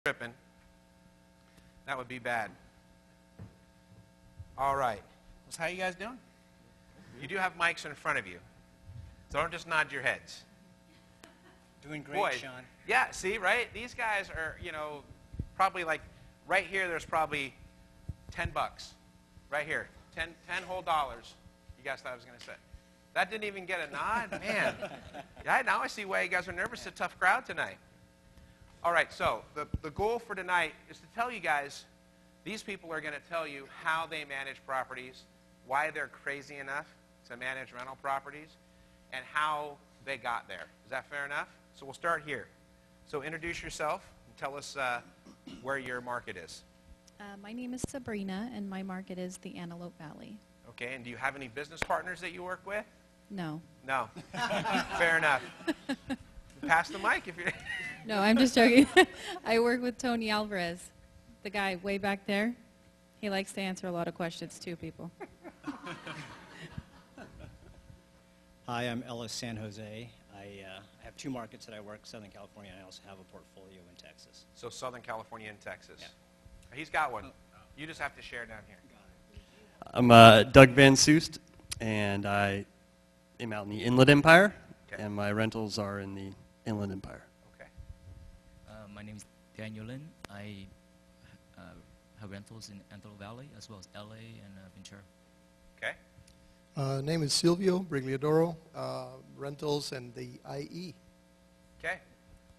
Tripping. That would be bad. All right. So how you guys doing? You do have mics in front of you. So don't just nod your heads. Doing great, Boy, Sean. yeah, see, right? These guys are, probably like, right here there's probably $10. Right here. 10 whole dollars. You guys thought I was going to say. That didn't even get a nod? Man. Yeah, now I see why you guys are nervous. It's a tough crowd tonight. All right, so the goal for tonight is to tell you guys, these people are going to tell you how they manage properties, why they're crazy enough to manage rental properties, and how they got there. Is that fair enough? So we'll start here. So introduce yourself and tell us where your market is. My name is Sabrina, and my market is the Antelope Valley. Okay, and do you have any business partners that you work with? No. No. Fair enough. Pass the mic if you're... No, I'm just joking. I work with Tony Alvarez, the guy way back there. He likes to answer a lot of questions too, people. Hi, I'm Ellis, San Jose. I have two markets that I work, Southern California, and I also have a portfolio in Texas. So Southern California and Texas. Yeah. He's got one. You just have to share down here. I'm Doug Van Soest, and I am out in the Inland Empire, Okay. and my rentals are in the Inland Empire. Okay. My name is Daniel Lin. I have rentals in Antelope Valley as well as LA and Ventura. Okay. Name is Silvio, Brigliadoro, rentals and the IE. Okay.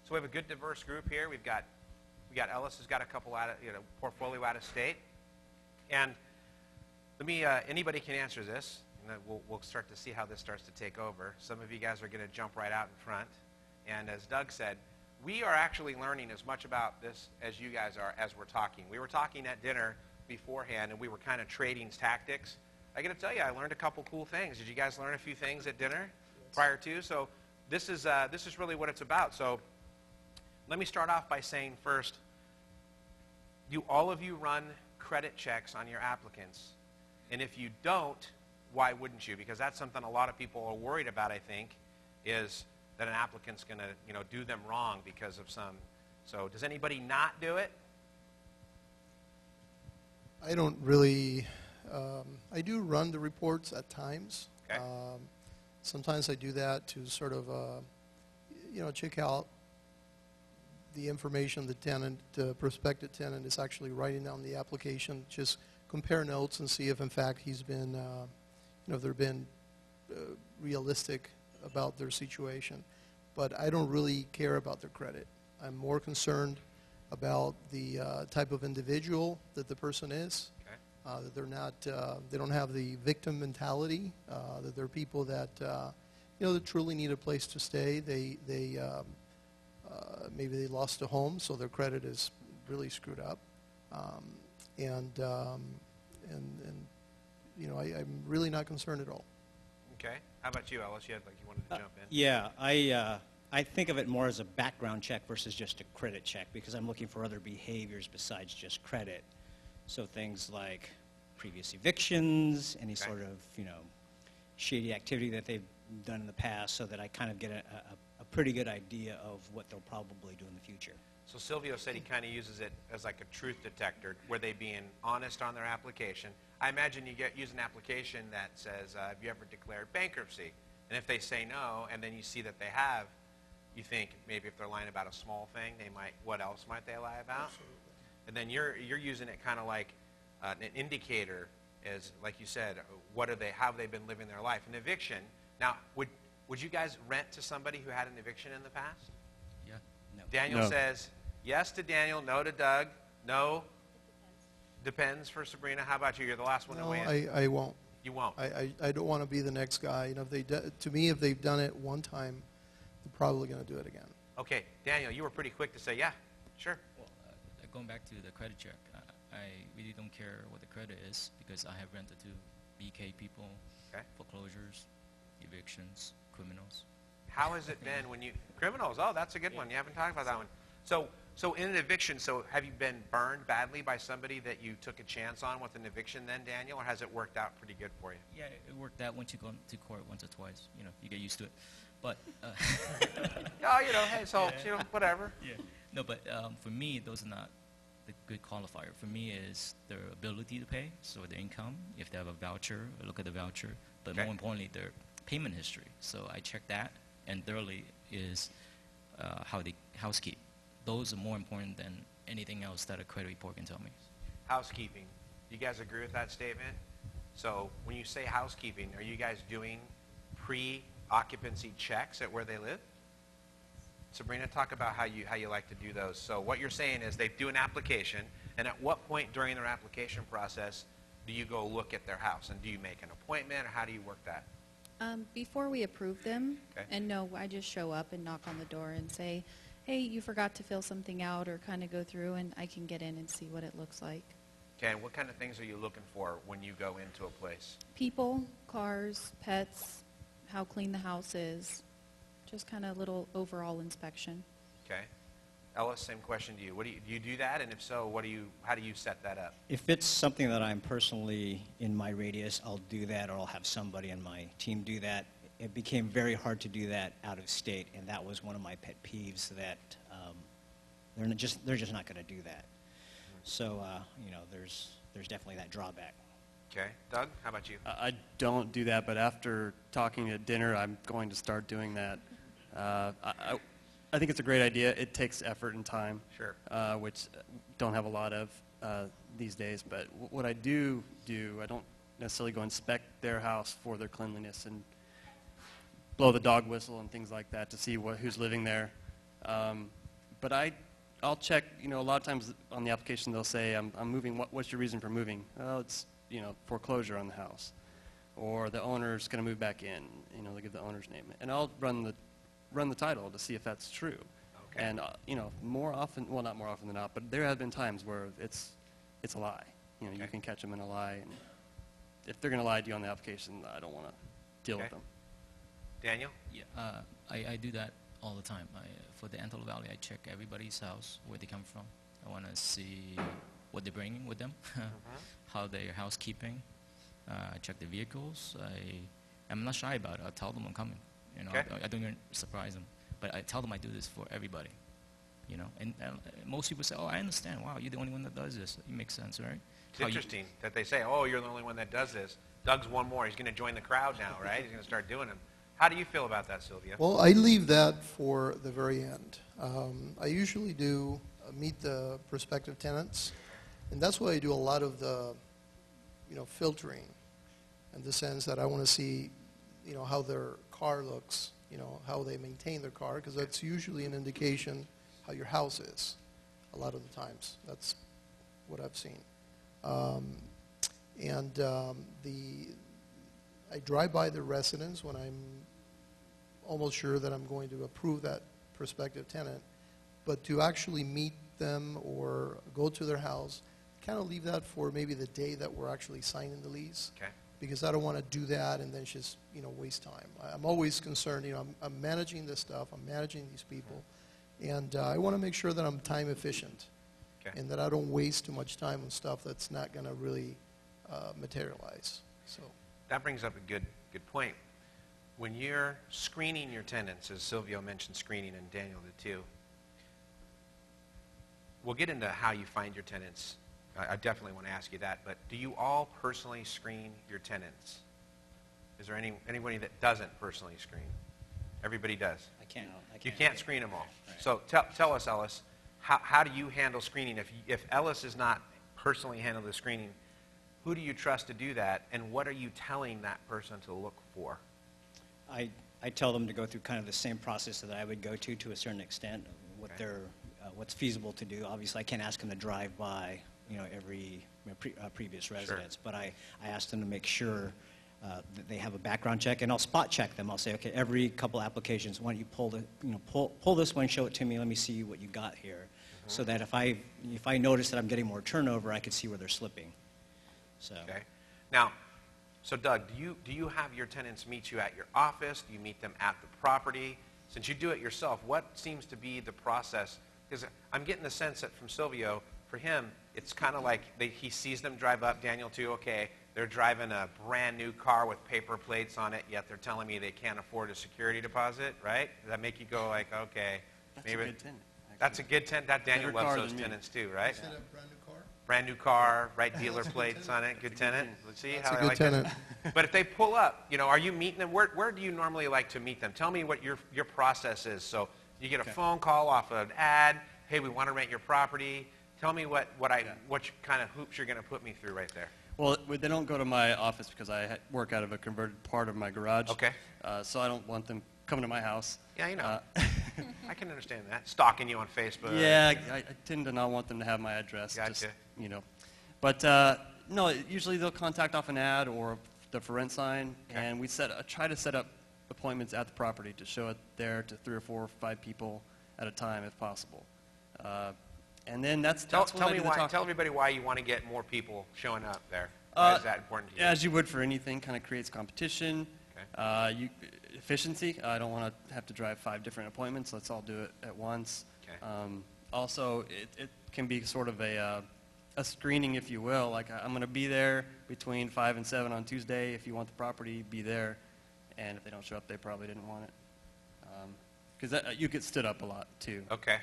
So we have a good diverse group here. We got Ellis who's got a couple out of, portfolio out of state. And let me, anybody can answer this, and then we'll start to see how this starts to take over. Some of you guys are going to jump right out in front. And as Doug said, we are actually learning as much about this as you guys are as we're talking. We were talking at dinner beforehand, and we were kind of trading tactics. I got to tell you, I learned a couple cool things. Did you guys learn a few things at dinner prior to? So this is really what it's about. So let me start off by saying first, do all of you run credit checks on your applicants? And if you don't, why wouldn't you? Because that's something a lot of people are worried about, I think, is that an applicant's going to, do them wrong because of some. So does anybody not do it? I don't really, I do run the reports at times. Okay. Sometimes I do that to sort of, check out the information the tenant, prospective tenant is actually writing down the application, just compare notes and see if in fact he's been, if they've been realistic about their situation. But I don't really care about their credit. I'm more concerned about the type of individual that the person is, Okay. that they're not, they don't have the victim mentality, that they're people that, that truly need a place to stay. Maybe they lost a home, so their credit is really screwed up. I'm really not concerned at all. Okay. How about you, Ellis? You wanted to jump in. Yeah, I think of it more as a background check versus just a credit check because I'm looking for other behaviors besides just credit. So things like previous evictions, any Okay. sort of, shady activity that they've done in the past so that I kind of get a pretty good idea of what they'll probably do in the future. So Silvio said he kind of uses it as like a truth detector. Were they being honest on their application? I imagine you use an application that says, have you ever declared bankruptcy? And if they say no, and then you see that they have, you think maybe if they're lying about a small thing, what else might they lie about? Absolutely. And then you're using it kind of like an indicator, as like you said, how have they been living their life? An eviction. Now, would you guys rent to somebody who had an eviction in the past? Yeah. No. Daniel No. says yes to Daniel, no to Doug, no. Depends for Sabrina. How about you? You're the last one to No, weigh in. I won't. You won't. I don't want to be the next guy. To me, if they've done it one time, they're probably going to do it again. Okay, Daniel, you were pretty quick to say yeah, sure. Well, going back to the credit check, I really don't care what the credit is because I have rented to BK people, Okay. foreclosures, evictions, criminals. How has it been when you criminals? Oh, that's a good one. You haven't talked about that one. So in an eviction, have you been burned badly by somebody that you took a chance on with an eviction then, Daniel, or has it worked out pretty good for you? Yeah, it worked out once you go to court once or twice. You get used to it. But Oh, hey, so, whatever. yeah. No, but for me, those are not the good qualifier. For me, is their ability to pay, so their income. If they have a voucher, I look at the voucher. But Okay. more importantly, their payment history. So I check that. And thirdly is how they housekeep. Those are more important than anything else that a credit report can tell me. Housekeeping. Do you guys agree with that statement? So when you say housekeeping, are you guys doing pre-occupancy checks at where they live? Sabrina, talk about how you like to do those. So what you're saying is they do an application, and at what point during their application process do you go look at their house? And do you make an appointment, or how do you work that? Before we approve them, Okay. and no, I just show up and knock on the door and say, hey, you forgot to fill something out, or kind of go through, and I can get in and see what it looks like. Okay, and what kind of things are you looking for when you go into a place? People, cars, pets, how clean the house is, just kind of a little overall inspection. Okay. Ellis, same question to you. Do you do that? And if so, how do you set that up? If it's something that I'm personally in my radius, I'll do that, or I'll have somebody in my team do that. It became very hard to do that out of state, and that was one of my pet peeves, that they're just not going to do that. So there's definitely that drawback. Okay. Doug, how about you? I don't do that, but after talking at dinner, I'm going to start doing that. I think it's a great idea. It takes effort and time, Sure. which don't have a lot of these days. But what I do, I don't necessarily go inspect their house for their cleanliness and blow the dog whistle and things like that to see who's living there. But I'll check. A lot of times on the application they'll say, "I'm moving. What's your reason for moving?" Well, it's foreclosure on the house, or the owner's going to move back in. They give the owner's name, and I'll run the title to see if that's true. Okay. And more often, well, not more often than not, but there have been times where it's a lie. You Okay. can catch them in a lie, and if they're going to lie to you on the application, I don't want to deal Okay. with them. Daniel? Yeah, I do that all the time. For the Antelope Valley, I check everybody's house, where they come from. I want to see what they're bringing with them, how they're housekeeping. I check the vehicles. I'm not shy about it. I tell them I'm coming. Okay. I don't even surprise them, but I tell them I do this for everybody. And most people say, "Oh, I understand. Wow, you're the only one that does this." It makes sense, right? It's interesting that they say, "Oh, you're the only one that does this." Doug's one more. He's going to join the crowd now, right? He's going to start doing them. How do you feel about that, Silvio? Well, I leave that for the very end. I usually do meet the prospective tenants, and that's why I do a lot of the, filtering, in the sense that I want to see, how their car looks, how they maintain their car, because that's usually an indication how your house is. A lot of the times, that's what I've seen. I drive by the residence when I'm almost sure that I'm going to approve that prospective tenant, but to actually meet them or go to their house, kind of leave that for maybe the day that we're actually signing the lease, Okay. because I don't want to do that and then just waste time. I'm always concerned. I'm managing this stuff. I'm managing these people, and I want to make sure that I'm time efficient, Okay. and that I don't waste too much time on stuff that's not going to really materialize. So. That brings up a good point. When you're screening your tenants, as Silvio mentioned screening and Daniel did too, we'll get into how you find your tenants. I definitely want to ask you that, but do you all personally screen your tenants? Is there anybody that doesn't personally screen? Everybody does. I can't. You can't screen them all. Right. So tell us, Ellis, how do you handle screening? If Ellis is not personally handling the screening, who do you trust to do that, and what are you telling that person to look for? I tell them to go through kind of the same process that I would go to a certain extent, Okay. what's feasible to do. Obviously, I can't ask them to drive by, every previous residence, but I ask them to make sure that they have a background check, and I'll spot check them. I'll say, okay, every couple applications, why don't you pull this one, show it to me, let me see what you got here, so that if I notice that I'm getting more turnover, I can see where they're slipping. So. Okay. Now, so Doug, do you have your tenants meet you at your office? Do you meet them at the property? Since you do it yourself, what seems to be the process? Because I'm getting the sense that from Silvio, for him, it's kind of like he sees them drive up. Daniel too. Okay, they're driving a brand new car with paper plates on it, yet they're telling me they can't afford a security deposit. Right? Does that make you go like, okay, That's maybe a good tenant. That's a good tenant. That Daniel Better loves car those than me. tenants too, right? Set up brand new car? Brand new car, right dealer plates on it, good tenant. Let's see That's how a I good like tenant. that. But if they pull up, are you meeting them? Where do you normally like to meet them? Tell me what your process is. So you get a phone call off an ad. Hey, we want to rent your property. Tell me what kind of hoops you're going to put me through right there. Well, they don't go to my office because I work out of a converted part of my garage. Okay. So I don't want them coming to my house. Yeah, I can understand that. Stalking you on Facebook. Yeah, I tend to not want them to have my address. Gotcha. Just, But no, usually they'll contact off an ad or the for rent sign, Okay. and we try to set up appointments at the property to show it there to 3 or 4 or 5 people at a time if possible. And then that's Tell when I me do the why. talk. Tell everybody why you want to get more people showing up there. Why is that important to you? As you would for anything, kind of creates competition. Okay. Efficiency. I don't want to have to drive 5 different appointments. Let's all do it at once. Okay. Also, it can be sort of a screening, if you will. Like, I'm going to be there between 5 and 7 on Tuesday. If you want the property, be there. And if they don't show up, they probably didn't want it. Because you get stood up a lot, too. Okay.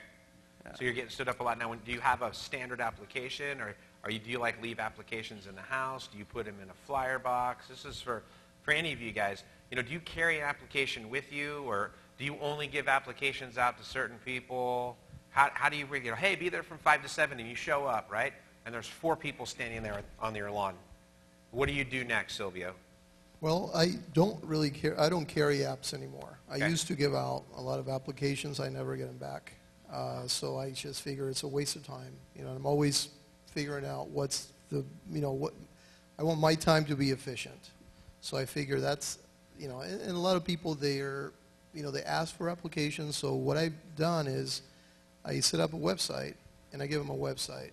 So you're getting stood up a lot now. Do you have a standard application, or do you leave applications in the house? Do you put them in a flyer box? This is for any of you guys. Do you carry an application with you, or do you only give applications out to certain people? How do you bring hey, be there from 5 to 7, and you show up, right? And there's 4 people standing there on your lawn. What do you do next, Silvio? Well, I don't really care. I don't carry apps anymore. Okay. I used to give out a lot of applications. I never get them back. So I just figure it's a waste of time. I'm always figuring out what I want my time to be efficient. So I figure that's, and a lot of people they ask for applications. So what I've done is I set up a website and I give them a website.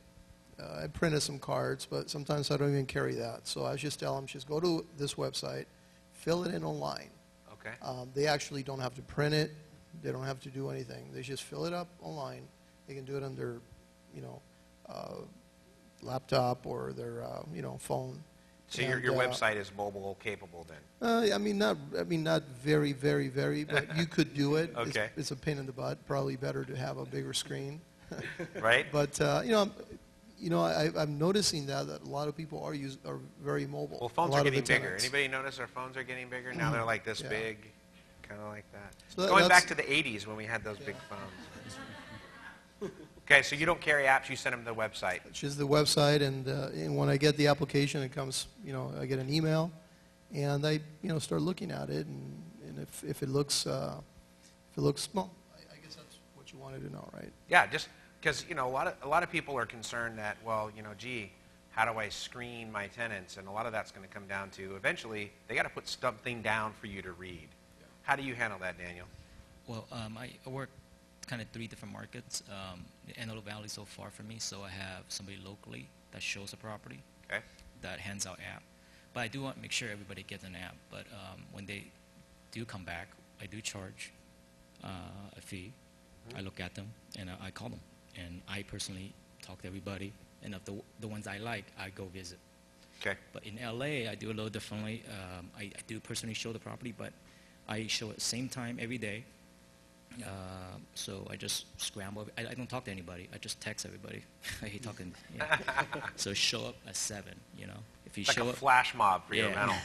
I printed some cards, but sometimes I don't even carry that. So I just tell them, just go to this website, fill it in online. Okay. They actually don't have to print it. They don't have to do anything. They just fill it up online. They can do it on their, laptop or their, phone. So And, your website is mobile capable then? not very, very, very, but you could do it. Okay. It's a pain in the butt. Probably better to have a bigger screen. Right? But I'm noticing that a lot of people are very mobile. Well, phones A lot are of the getting bigger. tenants. Anybody notice our phones are getting bigger? Now they're like this Yeah. big, kind of like that. So Going that's- back to the 80s when we had those big phones. Okay, so you don't carry apps, you send them to the website. It's just the website, and when I get the application, it comes, I get an email, and I, start looking at it, and if it looks, well, I guess that's what you wanted to know, right? Yeah, just because, a lot of people are concerned that, well, gee, how do I screen my tenants? And a lot of that's going to come down to, eventually, they got to put something down for you to read. How do you handle that, Daniel? Well, I work kind of 3 different markets. The Antelope Valley is so far from me, so I have somebody locally that shows the property, Okay. that hands out app. But I do want to make sure everybody gets an app. But when they do come back, I do charge a fee. I look at them, and I call them. And I personally talk to everybody. And of the ones I like, I go visit. Okay. But in LA, I do a little differently. I do personally show the property, but I show at the same time every day. So I just scramble. I don't talk to anybody. I just text everybody. I hate talking. Yeah. So show up at 7. If you It's like show a up, flash mob for your rental.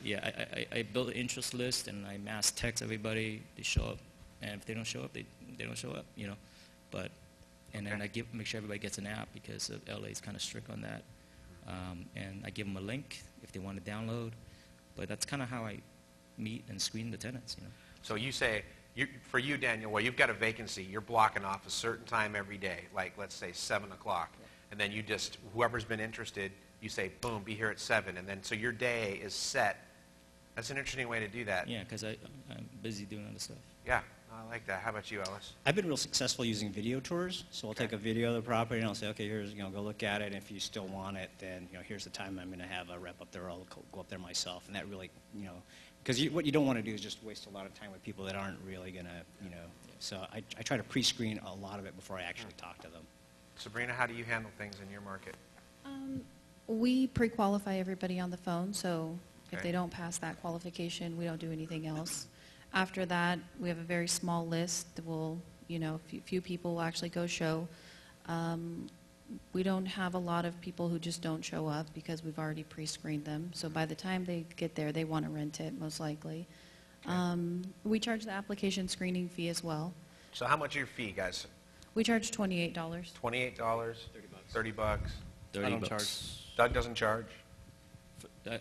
yeah, I build an interest list and I mass text everybody. They show up, and if they don't show up, they don't show up. But and then I make sure everybody gets an app because LA is kind of strict on that. And I give them a link if they want to download. But that's kind of how I meet and screen the tenants. So you say, for you, Daniel, well, you've got a vacancy. You're blocking off a certain time every day, like let's say 7 o'clock. And then you just, whoever's been interested, you say, boom, be here at 7. And then so your day is set. That's an interesting way to do that. Yeah, because I'm busy doing other stuff. Yeah, I like that. How about you, Ellis? I've been real successful using video tours. So I'll take a video of the property and I'll say, okay, here's, go look at it. And if you still want it, then, here's the time I'm going to have a rep up there. I'll go up there myself. And that really, because what you don't want to do is just waste a lot of time with people that aren't really going to, So I try to pre-screen a lot of it before I actually talk to them. Sabrina, how do you handle things in your market? We pre-qualify everybody on the phone, so if Okay. they don't pass that qualification, we don't do anything else. After that, we have a very small list that we'll You know, few people will actually go show. We don't have a lot of people who just don't show up because we've already pre-screened them. So by the time they get there, they want to rent it, most likely. We charge the application screening fee as well. So how much is your fee, guys? We charge $28. $28? $30? $30. 30 I don't bucks. charge. Doug doesn't charge?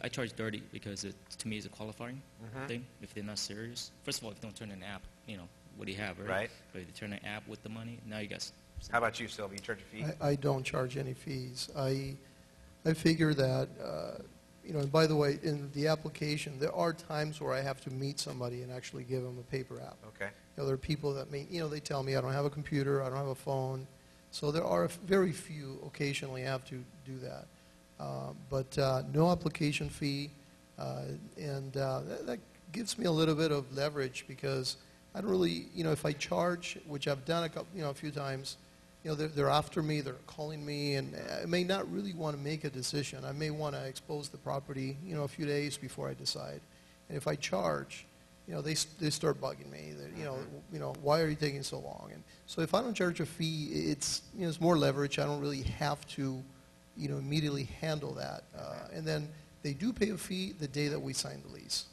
I charge 30 because to me it's a qualifying thing. If they're not serious, first of all, if they don't turn an app, you know, what do you have, right? Right. But if they turn an app with the money, now you guys. How about you, Silvio? You charge a fee? I don't charge any fees. I figure that, you know, and by the way, in the application, there are times where I have to meet somebody and actually give them a paper app. Okay. You know, there are people that may, you know, they tell me I don't have a computer, I don't have a phone. So there are very few occasionally I have to do that. But no application fee, and that gives me a little bit of leverage because I don't really, you know, if I charge, which I've done a few times, you know, they're after me, they're calling me, and I may not really want to make a decision. I may want to expose the property, you know, a few days before I decide. And if I charge, you know, they start bugging me. You know, why are you taking so long? And so if I don't charge a fee, it's, you know, it's more leverage. I don't really have to, you know, immediately handle that. And then they do pay a fee the day that we sign the lease.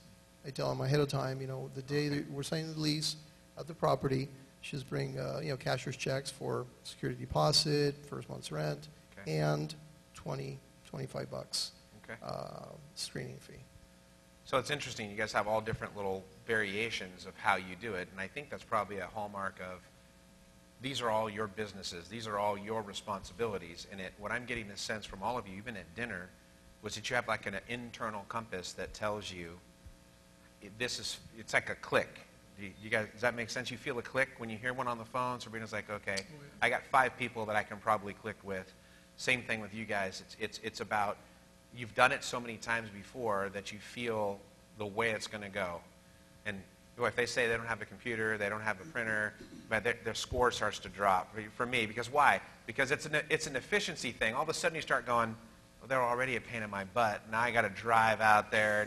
I tell them ahead of time, you know, the day that we're signing the lease at the property, just bring, you know, cashier's checks for security deposit, first month's rent, Okay. and $25 Okay. screening fee. So it's interesting. You guys have all different little variations of how you do it, and I think that's probably a hallmark of these are all your businesses. These are all your responsibilities. And what I'm getting this sense from all of you, even at dinner, was that you have like an internal compass that tells you it's like a click. You guys, does that make sense? You feel a click when you hear one on the phone. Sabrina's like, okay, I got 5 people that I can probably click with. Same thing with you guys. It's about you've done it so many times before that you feel the way it's going to go. And if they say they don't have a computer, they don't have a printer, but their score starts to drop. For me, because why? Because it's an efficiency thing. All of a sudden you start going, well, they're already a pain in my butt. Now I got to drive out there.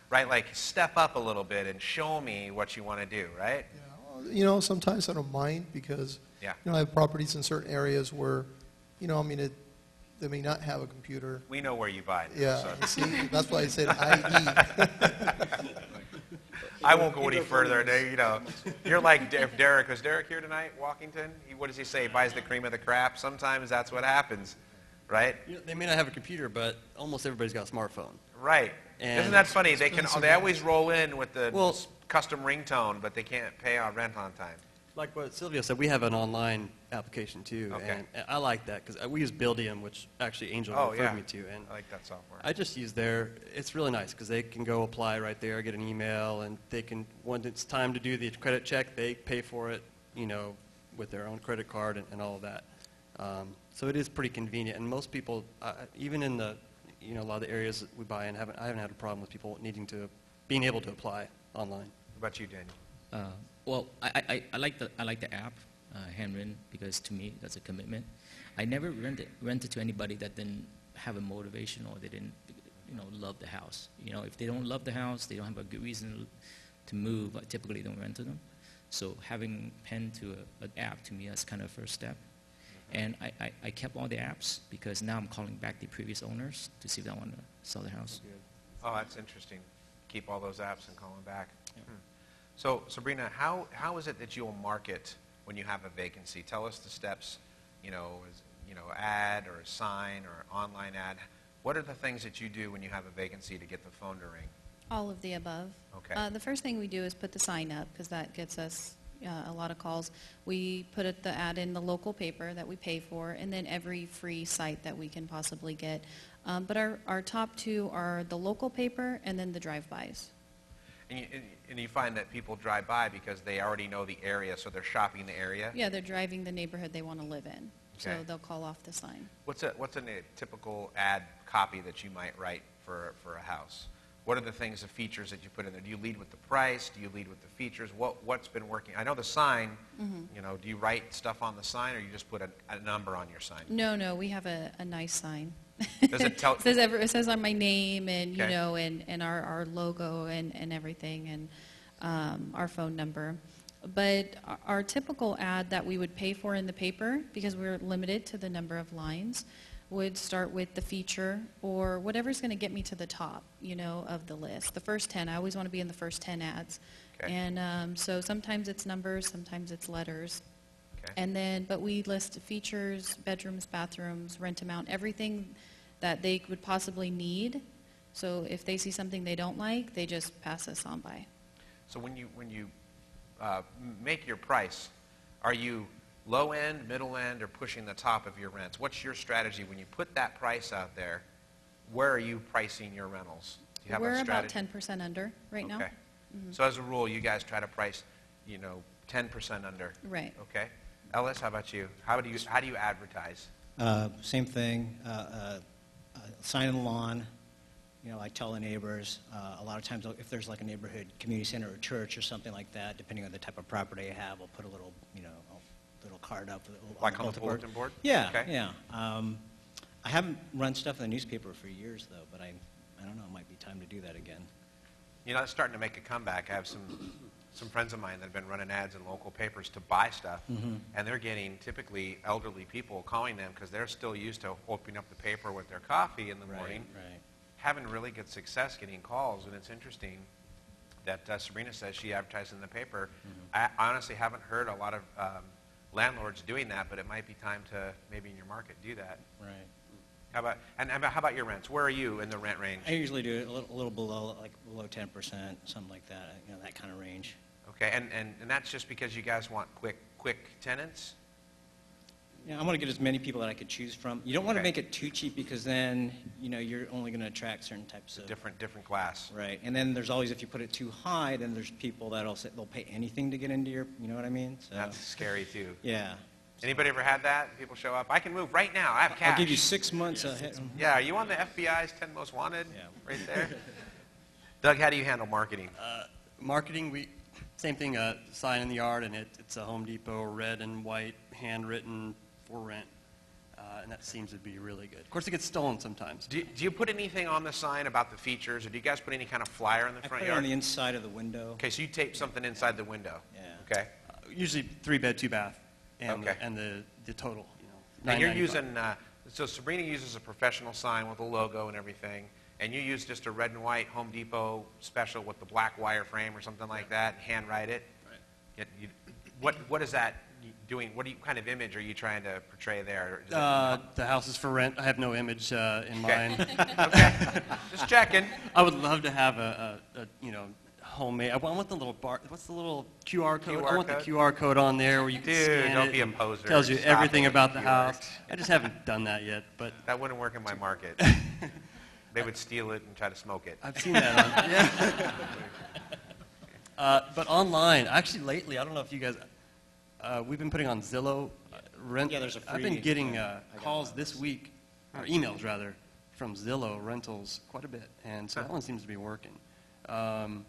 Right? Like step up a little bit and show me what you want to do, right? Yeah, well, you know, sometimes I don't mind because, Yeah. you know, I have properties in certain areas where, you know, I mean, they may not have a computer. We know where you buy. Yeah, So. see, that's why I said IE. I won't go any further. You know, you're like if Derek. Was Derek here tonight, Walkington? What does he say? He buys the cream of the crap. Sometimes that's what happens, right? You know, they may not have a computer, but almost everybody's got a smartphone. Right. And Isn't that funny? They expensive, they yeah. always roll in with the Well- custom ringtone, but they can't pay on rent on time. Like what Silvio said, we have an online application too, Okay. and I like that because we use Buildium, which actually Angel Oh, referred yeah. me to, and I like that software. I just use it's really nice because they can go apply right there, get an email, and they can, when it's time to do the credit check, they pay for it, you know, with their own credit card and all of that. So it is pretty convenient, and most people, even in the, you know, a lot of the areas that we buy in, I haven't had a problem with people being able to apply online. What about you, Daniel? Well, I like the app, handwritten, because to me that's a commitment. I never rented to anybody that didn't have a motivation or they didn't, you know, love the house. You know, if they don't love the house, they don't have a good reason to move. I typically don't rent to them. So having pen to an app to me that's kind of first step. And I kept all the apps because now I'm calling back the previous owners to see if they want to sell the house. Oh, that's interesting. Keep all those apps and call them back. So, Sabrina, how is it that you'll market when you have a vacancy? Tell us the steps, ad or a sign or online ad. What are the things that you do when you have a vacancy to get the phone to ring? All of the above. Okay. The first thing we do is put the sign up because that gets us a lot of calls. We put the ad in the local paper that we pay for, and then every free site that we can possibly get. But our top 2 are the local paper and then the drive-bys. And you find that people drive by because they already know the area, so they're shopping the area? Yeah, they're driving the neighborhood they want to live in, so Okay. they'll call off the sign. What's a typical ad copy that you might write for a house? What are the things, the features that you put in there? Do you lead with the price? Do you lead with the features? What's been working? I know the sign, you know, do you write stuff on the sign or you just put a number on your sign? No, we have a nice sign. Does it tell? It says on my name and, you Okay. know, and our logo and everything and our phone number. But our typical ad that we would pay for in the paper, because we're limited to the number of lines, would start with the feature or whatever's going to get me to the top, of the list. The first 10, I always want to be in the first 10 ads. Okay. And so sometimes it's numbers, sometimes it's letters. Okay. And then, but we list features, bedrooms, bathrooms, rent amount, everything that they would possibly need. So if they see something they don't like, they just pass us on by. So when you make your price, are you low end, middle end, or pushing the top of your rents? What's your strategy when you put that price out there? Where are you pricing your rentals? Do you have We're a about strategy? 10% under right now. Okay. So as a rule, you guys try to price, 10% under. Right. Okay. Ellis, how about you? How do you advertise? Same thing, sign in the lawn. I tell the neighbors, a lot of times if there's like a neighborhood community center or church or something like that, depending on the type of property I have, I'll put a little, little card up. Like on the bulletin board? Yeah, Okay. yeah. I haven't run stuff in the newspaper for years, though, but I don't know, it might be time to do that again. It's starting to make a comeback. I have some friends of mine that have been running ads in local papers to buy stuff, and they're getting typically elderly people calling them because they're still used to opening up the paper with their coffee in the morning. Right. Having really good success getting calls, and it's interesting that Sabrina says she advertised in the paper. I honestly haven't heard a lot of landlords doing that, but it might be time to maybe in your market do that. Right. How about your rents? Where are you in the rent range? I usually do it a little below, like below 10%, something like that, that kind of range. Okay, and that's just because you guys want quick tenants? I want to get as many people that I could choose from. You don't want to Okay. make it too cheap because then, you're only going to attract certain types of... Different class. Right. And then there's always, if you put it too high, then there's people that'll say they'll pay anything to get into your, you know what I mean? So, That's scary too. yeah. Anybody ever had that? People show up, I can move right now, I have cash. I'll give you 6 months ahead. Yeah, are you on the FBI's 10 Most Wanted? Yeah. Right there? Doug, how do you handle marketing? Marketing, same thing, sign in the yard, and it's a Home Depot red and white, handwritten, for rent. And that seems to be really good. Of course, it gets stolen sometimes. Do you put anything on the sign about the features, or do you guys put any kind of flyer in the I front put it on yard? the inside of the window. Okay, so you tape something inside the window. Yeah. Okay. Usually 3-bed, 2-bath, and, Okay. and the total, And you're $9.95. using, so Sabrina uses a professional sign with a logo and everything, and you use just a red and white Home Depot special with the black wire frame or something like that, and handwrite it? Right. What is that doing? What kind of image are you trying to portray there? Is The house is for rent. I have no image in mind. okay, just checking. I would love to have a homemade. I want the little bar. What's the little QR code? I want code? the QR code on there where you can Dude, scan don't it be a and poser. tells you Stop everything it. about the QR. house. I just haven't done that yet, but That wouldn't work in my market. They would steal it and try to smoke it. I've seen that on. Yeah. But online, actually lately, I don't know if you guys. We've been putting on Zillow rent. Yeah, there's a I've been free- getting yeah, I got calls those. this week, or emails rather, from Zillow rentals quite a bit, and so that one seems to be working. And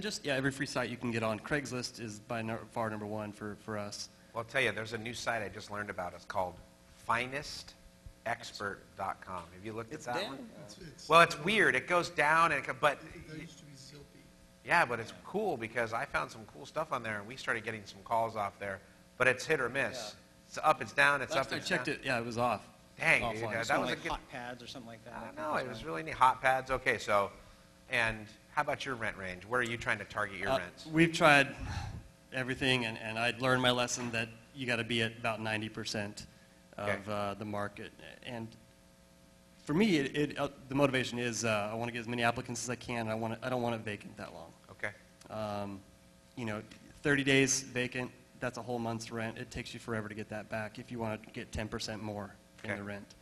just every free site you can get on. Craigslist is by far number one for us. Well, I'll tell you, there's a new site I just learned about. It's called finestexpert.com. Have you looked at that one? Well, it's weird. It goes down, but That used to be Zilpy. yeah, but it's cool because I found some cool stuff on there, and we started getting some calls off there. But it's hit or miss. It's up, it's down, it's Last up, I it's checked down. it, it was off. Dang, offline. dude, Something that was a like good. hot pads or something like that. I don't know. It was really neat. Hot pads. Okay, so, and how about your rent range? Where are you trying to target your rents? We've tried everything, and I'd learned my lesson that you got to be at about 90% of Okay. the market. And for me, the motivation is I want to get as many applicants as I can. I don't want it vacant that long. Okay. 30 days vacant, that's a whole month's rent. It takes you forever to get that back if you want to get 10% more in Okay. the rent.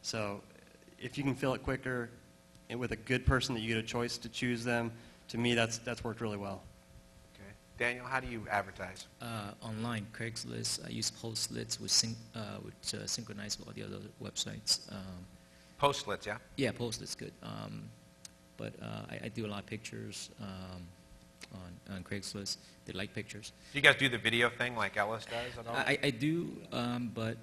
So if you can fill it quicker and with a good person that you get a choice to choose them, to me that's worked really well. Okay. Daniel, how do you advertise? Online, Craigslist. I use Postlets which synchronize with all the other websites. Postlets, yeah? Yeah, Postlets good. But I do a lot of pictures on Craigslist. They like pictures. Do you guys do the video thing like Ellis does at all? I do, but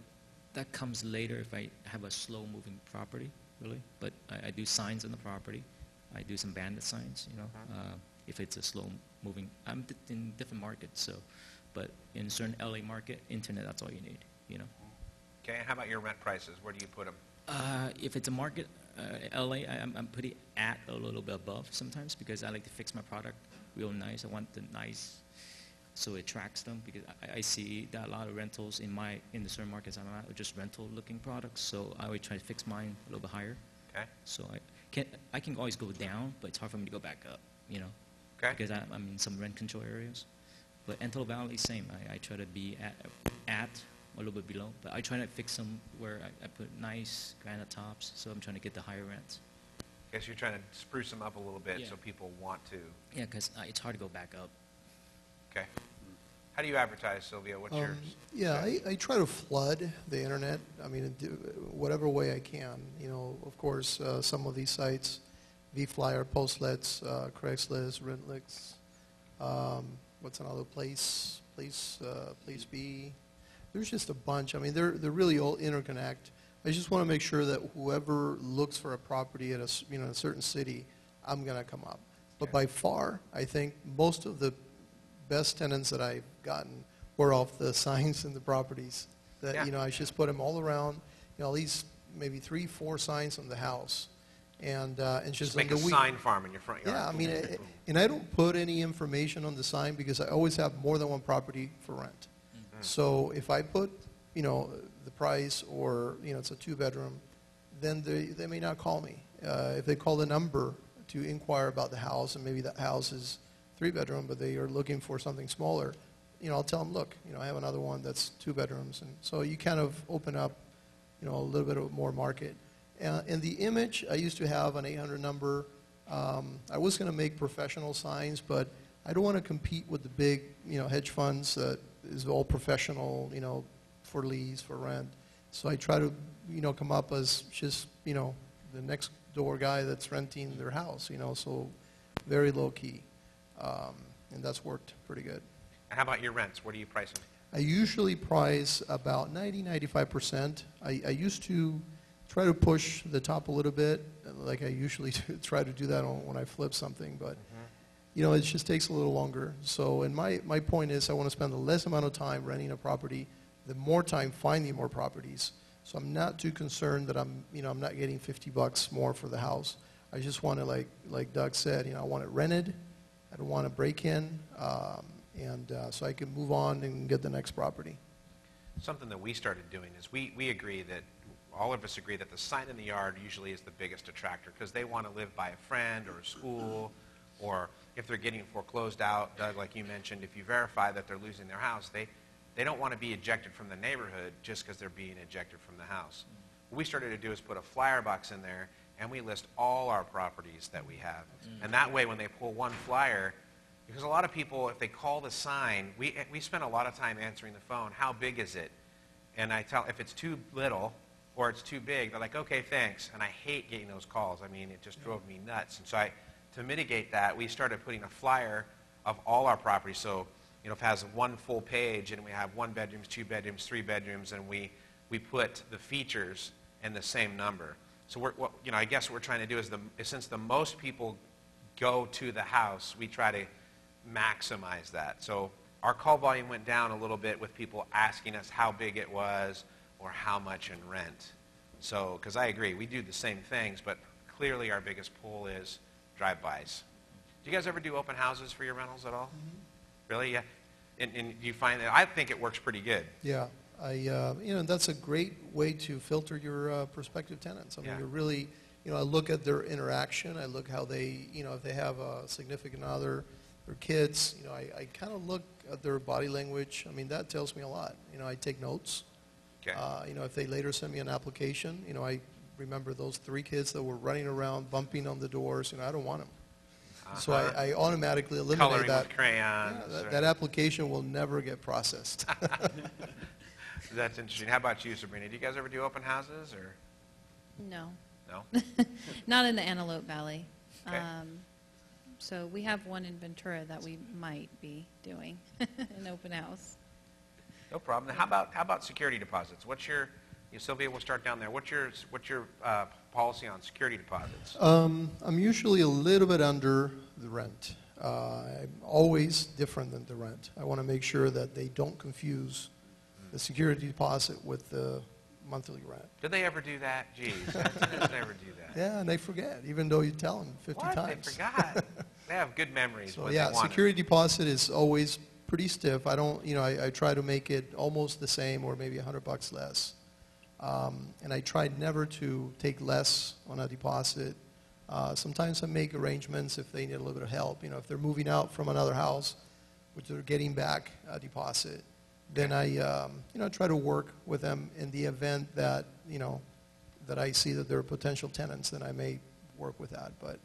that comes later if I have a slow-moving property, really. But I do signs on the property. I do some bandit signs, if it's a slow moving. I'm in different markets, so, but in certain LA market, internet, that's all you need, you know. Okay, and how about your rent prices? Where do you put them? If it's a market, LA, I'm pretty at a little bit above sometimes because I like to fix my product real nice. I want the nice, so it attracts them because I see that a lot of rentals in the certain markets I'm at are just rental looking products. So I always try to fix mine a little bit higher. Okay. So I can always go down, but it's hard for me to go back up, you know. Okay. Because I'm in some rent control areas. But Antelope Valley, same. I try to be at a little bit below, but I try to fix them where I put nice granite tops, so I'm trying to get the higher rents. Guess you're trying to spruce them up a little bit Yeah. so people want to. Yeah, because it's hard to go back up. Okay. How do you advertise, Silvio? What's yours? Yeah, I try to flood the internet. I mean, whatever way I can. You know, of course, some of these sites, VFlyer, Postlets, Craigslist, Rentlix. What's another place? Place B. There's just a bunch. I mean, they're really all interconnect. I just want to make sure that whoever looks for a property at a certain city, I'm going to come up. But Okay. by far, I think most of the best tenants that I've gotten were off the signs in the properties. That Yeah. I just put them all around. At least maybe 3, 4 signs on the house, and just Just on make the a week. sign farm in your front yard. Yeah, I mean, and I don't put any information on the sign because I always have more than one property for rent. So if I put, the price or, it's a 2-bedroom, then they may not call me. If they call the number to inquire about the house, and maybe that house is 3-bedroom, but they are looking for something smaller, I'll tell them, look, I have another one that's 2 bedrooms. And so you kind of open up, a little bit of more market. And the image, I used to have an 800 number. I was going to make professional signs, but I don't want to compete with the big, hedge funds that is all professional, for lease, for rent. So I try to, come up as just, the next door guy that's renting their house, so very low key. And that's worked pretty good. And how about your rents? What do you price them? I usually price about 95%. I used to try to push the top a little bit, like I usually try to do that when I flip something, but it just takes a little longer. So, and my point is I want to spend the less amount of time renting a property, the more time finding more properties. So I'm not too concerned that I'm not getting $50 more for the house. I just want to, like Doug said, I want it rented. I don't want to break in, and so I can move on and get the next property. Something that we started doing is we agree that, all of us agree that the sign in the yard usually is the biggest attractor because they want to live by a friend or a school, or if they're getting foreclosed out, Doug, like you mentioned, if you verify that they're losing their house, they don't want to be ejected from the neighborhood just because they're being ejected from the house. What we started to do is put a flyer box in there, and we list all our properties that we have. And that way, when they pull one flyer, because a lot of people, if they call the sign, we spend a lot of time answering the phone, how big is it? And I tell, if it's too little or it's too big, they're like, okay, thanks. And I hate getting those calls. I mean, it just drove me nuts. And so to mitigate that, we started putting a flyer of all our properties. So, if it has one full page and we have 1 bedroom, 2 bedrooms, 3 bedrooms, and we put the features in the same number. So I guess what we're trying to do is since the most people go to the house, we try to maximize that. So our call volume went down a little bit with people asking us how big it was or how much in rent. So, because I agree, we do the same things, but clearly our biggest pull is drive-bys. Do you guys ever do open houses for your rentals at all? Mm-hmm. Really? Yeah. And do you find that? I think it works pretty good. Yeah, that's a great way to filter your prospective tenants. I mean, Yeah. you're really, I look at their interaction. I look how they, if they have a significant other, their kids. I kind of look at their body language. I mean, that tells me a lot. I take notes. Okay. If they later send me an application, I remember those 3 kids that were running around, bumping on the doors. I don't want them. So I automatically eliminate Coloring that. with crayons. Yeah, that application will never get processed. That's interesting. How about you, Sabrina? Do you guys ever do open houses or No, no? not in the Antelope Valley. Okay. So we have one in Ventura that we might be doing, an open house. No problem. How about security deposits? What's your, Sylvia, we'll start down there. What's your policy on security deposits? I'm usually a little bit under the rent. I'm always different than the rent. I want to make sure that they don't confuse the security deposit with the monthly rent. Did they ever do that? Jeez, tenants never do that. Yeah, and they forget, even though you tell them 50 What? times. They forgot. They have good memories So when yeah, they want security deposit is always pretty stiff. I don't, I try to make it almost the same or maybe $100 less. And I try never to take less on a deposit. Sometimes I make arrangements if they need a little bit of help. If they're moving out from another house, which they're getting back a deposit, then I, try to work with them in the event that, that I see that there are potential tenants, then I may work with that. But,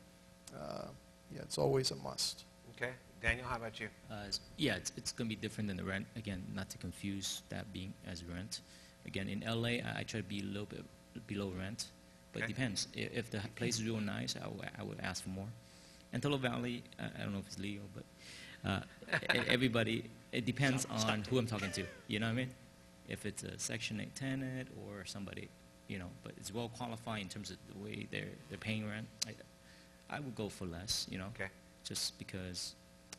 yeah, it's always a must. Okay. Daniel, how about you? Yeah, it's going to be different than the rent. Again, not to confuse that being as rent. Again, in LA, I try to be a little bit below rent, but it Okay. depends. If the place is real nice, I would ask for more. Antelope Valley, I don't know if it's legal, but everybody, it depends on who I'm talking to. You know what I mean? If it's a Section 8 tenant or somebody, but it's well qualified in terms of the way they're paying rent. I would go for less, Okay. just because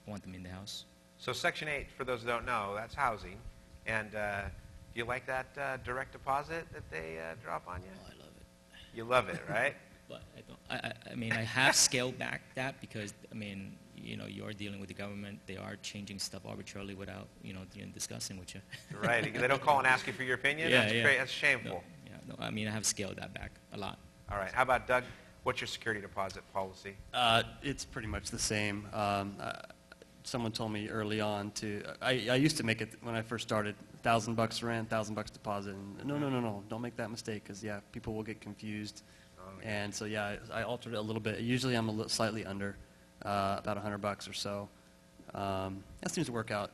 I want them in the house. So Section 8, for those who don't know, that's housing. And do you like that direct deposit that they drop on you? Oh, I love it. You love it, right? But I mean, I have scaled back that because, you are dealing with the government. They are changing stuff arbitrarily without, discussing with you. Right. They don't call and ask you for your opinion? Yeah, That's yeah. great. That's shameful. I mean, I have scaled that back a lot. All right. How about Doug? What's your security deposit policy? It's pretty much the same. Someone told me early on I used to make it when I first started, $1,000 rent, $1,000 deposit. And no, don't make that mistake because, yeah, people will get confused. Oh, yeah. And so, yeah, I altered it a little bit. Usually I'm slightly under, about $100 or so. That seems to work out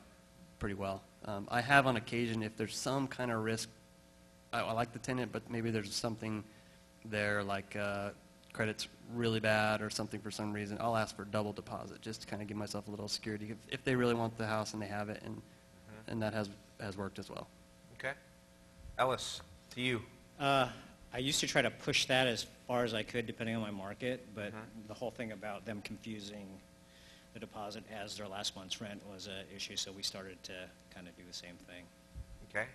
pretty well. I have on occasion, if there's some kind of risk, I like the tenant, but maybe there's something there like credit's really bad or something for some reason, I'll ask for double deposit just to kind of give myself a little security if they really want the house and they have it, and that has worked as well. Okay. Ellis, to you. I used to try to push that as far as I could, depending on my market, but the whole thing about them confusing the deposit as their last month's rent was an issue, so we started to kind of do the same thing. Okay.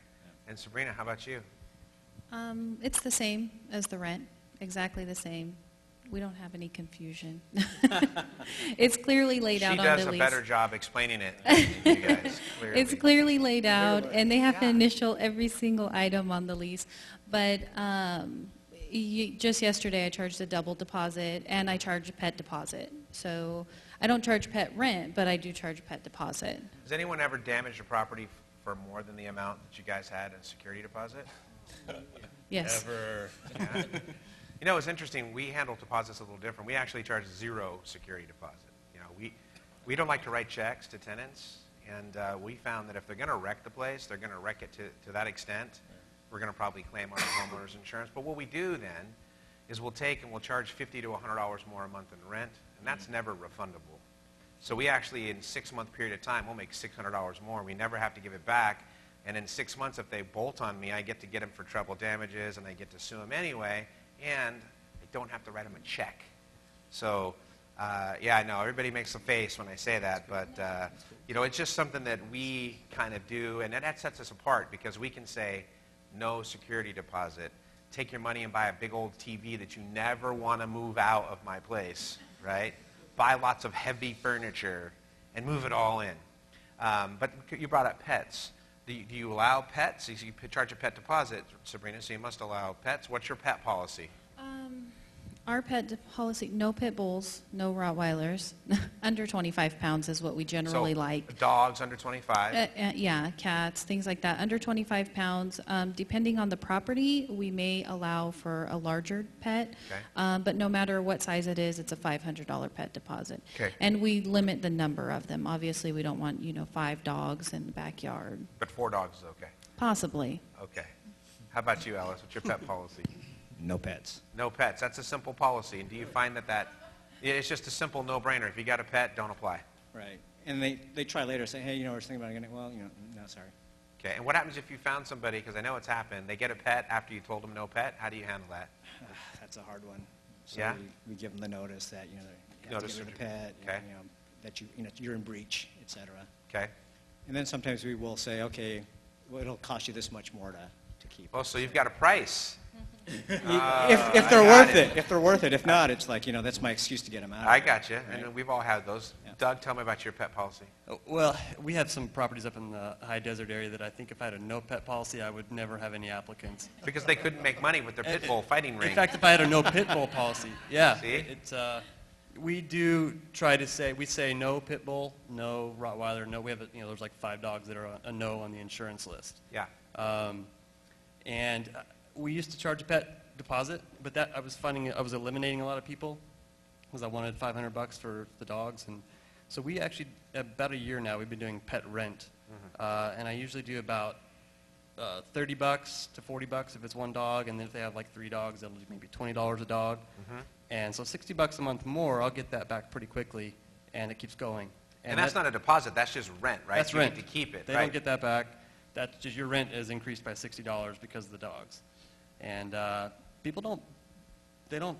And Sabrina, how about you? It's the same as the rent, exactly the same. We don't have any confusion. It's clearly laid out on the lease. She does a better job explaining it than you guys, clearly. It's clearly laid out, and they have to Yeah. initial every single item on the lease. But just yesterday, I charged a double deposit, and I charge a pet deposit. So I don't charge pet rent, but I do charge a pet deposit. Has anyone ever damaged a property for more than the amount that you guys had in security deposit? Yes. Yeah. You know, it's interesting. We handle deposits a little different. We actually charge 0 security deposit. We don't like to write checks to tenants, and we found that if they're going to wreck the place, they're going to wreck it to that extent. We're going to probably claim on the homeowner's insurance. But what we do then is we'll take and we'll charge $50 to $100 more a month in rent, and that's never refundable. So we actually, in a 6-month period of time, we'll make $600 more. We never have to give it back. And in 6 months, if they bolt on me, I get to get them for treble damages, and I get to sue them anyway, and I don't have to write them a check. So, yeah, I know everybody makes a face when I say that, but it's just something that we kind of do, and that sets us apart because we can say no security deposit. Take your money and buy a big old TV that you never want to move out of my place, right? Buy lots of heavy furniture and move it all in. But you brought up pets. Do you allow pets? You charge a pet deposit, Sabrina, so you must allow pets. What's your pet policy? Our pet policy, no pit bulls, no Rottweilers. Under 25 pounds is what we generally So, like. Dogs under 25. Yeah, cats, things like that. Under 25 pounds, depending on the property, we may allow for a larger pet. Okay. But no matter what size it is, it's a $500 pet deposit. Okay. And we limit the number of them. Obviously, we don't want, 5 dogs in the backyard. But 4 dogs is okay. Possibly. Okay. How about you, Ellis? What's your pet policy? No pets. No pets. That's a simple policy. And do you find that it's just a simple no-brainer? If you got a pet, don't apply. Right. And they try later, say, hey, we're thinking about getting it. Well, no, sorry. Okay. And what happens if you found somebody, because I know it's happened, they get a pet after you told them no pet? How do you handle that? That's a hard one. So Yeah? we give them the notice that, they have Notice to get rid of the pet. okay. that you're in breach, et cetera. Okay. And then sometimes we will say, okay, well, it'll cost you this much more to keep. Well, so you've got a price. If they're worth it. If they're worth it. If not, it's like, that's my excuse to get them out. I got you. Right? And we've all had those. Yeah. Doug, tell me about your pet policy. Well, we have some properties up in the high desert area that I think if I had a no pet policy, I would never have any applicants. Because they couldn't make money with their pit bull fighting ring. In fact, if I had a no pit bull policy, yeah. See? We do try to say, we say no pit bull, no Rottweiler, no, we have, there's like 5 dogs that are a no on the insurance list. Yeah. And we used to charge a pet deposit, but that I was finding I was eliminating a lot of people because I wanted $500 for the dogs, and so we actually about a year now we've been doing pet rent, and I usually do about $30 to $40 if it's one dog, and then if they have like 3 dogs, that'll be maybe $20 a dog, and so $60 a month more, I'll get that back pretty quickly, and it keeps going. And that's not a deposit. That's just rent, right? That's you rent. Need to keep it. They don't get that back. That's just your rent is increased by $60 because of the dogs, and people don't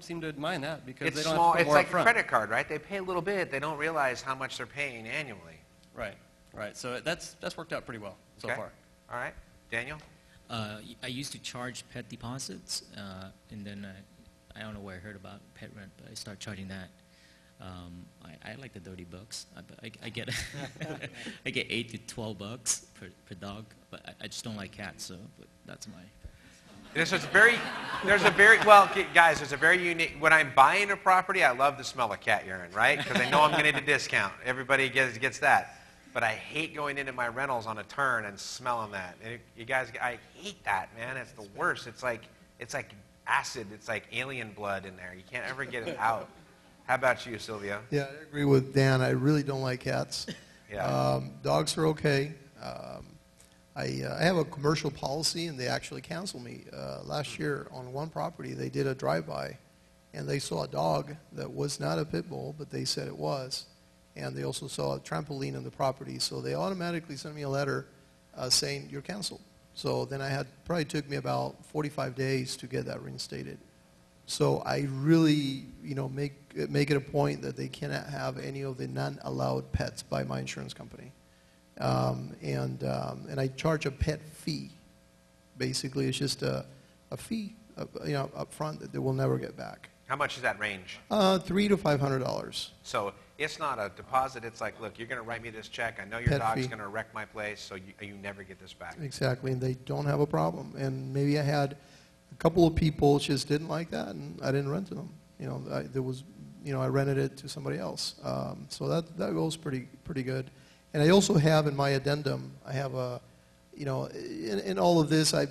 seem to mind that because It's they don't small. have to It's put more like up a front. credit card, right? They pay a little bit. They don't realize how much they're paying annually. Right. So that's worked out pretty well so Okay. far. All right. Daniel? I used to charge pet deposits, and then I don't know where I heard about pet rent, but I started charging that. I like the $30. I get I get $8 to $12 per dog, but I just don't like cats, so but that's my. There's a very well, guys. There's a very unique. When I'm buying a property, I love the smell of cat urine, right? Because I know I'm going to get a discount. Everybody gets that. But I hate going into my rentals on a turn and smelling that. And you guys, I hate that, man. It's the worst. It's like acid. It's like alien blood in there. You can't ever get it out. How about you, Silvio? Yeah, I agree with Dan. I really don't like cats. Yeah. Dogs are okay. I have a commercial policy, and they actually canceled me. Last year on one property, they did a drive-by, and they saw a dog that was not a pit bull, but they said it was. And they also saw a trampoline on the property, so they automatically sent me a letter saying, you're canceled. So then probably took me about 45 days to get that reinstated. So I really, make it a point that they cannot have any of the non-allowed pets by my insurance company. And I charge a pet fee. Basically, it's just a fee, up front that they will never get back. How much is that range? $300 to $500. So it's not a deposit. It's like, look, you're going to write me this check. I know your Pet dog's fee. going to wreck my place, so you never get this back. Exactly, and they don't have a problem. And maybe I had a couple of people just didn't like that, and I didn't rent to them. I rented it to somebody else. So that goes pretty good. And I also have in my addendum, I have in all of this, I'm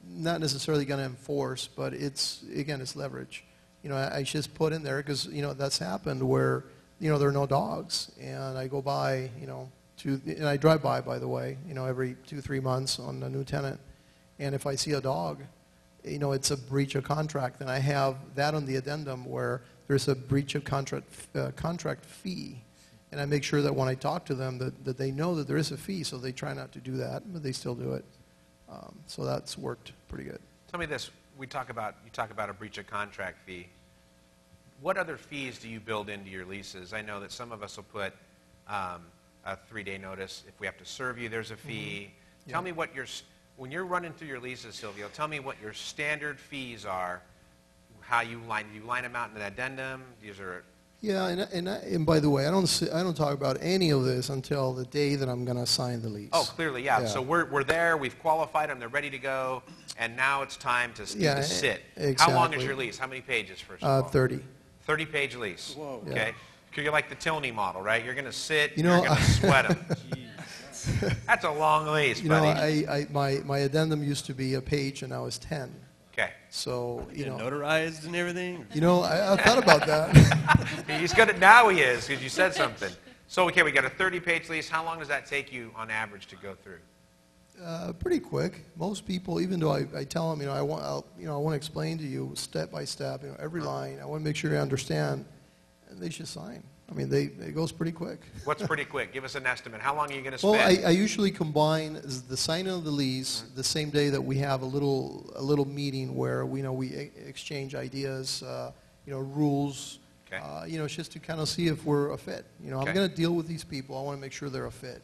not necessarily going to enforce, but it's leverage. I just put in there because, that's happened where, there are no dogs. And I go by, and I drive by the way, every 2-3 months on a new tenant. And if I see a dog, it's a breach of contract. And I have that on the addendum where there's a breach of contract fee. And I make sure that when I talk to them that they know that there is a fee, so they try not to do that, but they still do it. So that's worked pretty good. Tell me this. You talk about a breach of contract fee. What other fees do you build into your leases? I know that some of us will put a 3-day notice. If we have to serve you, there's a fee. Yeah. Tell me when you're running through your leases, Silvio, tell me what your standard fees are, how you line them out in an addendum. These are... Yeah, and by the way, I don't talk about any of this until the day that I'm going to sign the lease. Oh, clearly, yeah. So we're there. We've qualified them. They're ready to go. And now it's time to sit. Exactly. How long is your lease? How many pages, first of all? 30. 30-page lease. Whoa. Okay. You're like the Tilney model, right? You're going to sit. You You're know, going to sweat them. That's a long lease, buddy. My addendum used to be a page, and now it's 10. Okay. So, Notarized and everything? I thought about that. He's good at now. He is because you said something. So okay, we got a 30-page lease. How long does that take you on average to go through? Pretty quick. Most people, even though I tell them, I want to explain to you step by step, every line. I want to make sure you understand, and they should sign. It goes pretty quick. What's pretty quick? Give us an estimate. How long are you going to Well, spend? I usually combine the signing of the lease the same day that we have a little meeting where we exchange ideas, rules, Okay. It's just to kind of see if we're a fit. Okay. I'm going to deal with these people. I want to make sure they're a fit.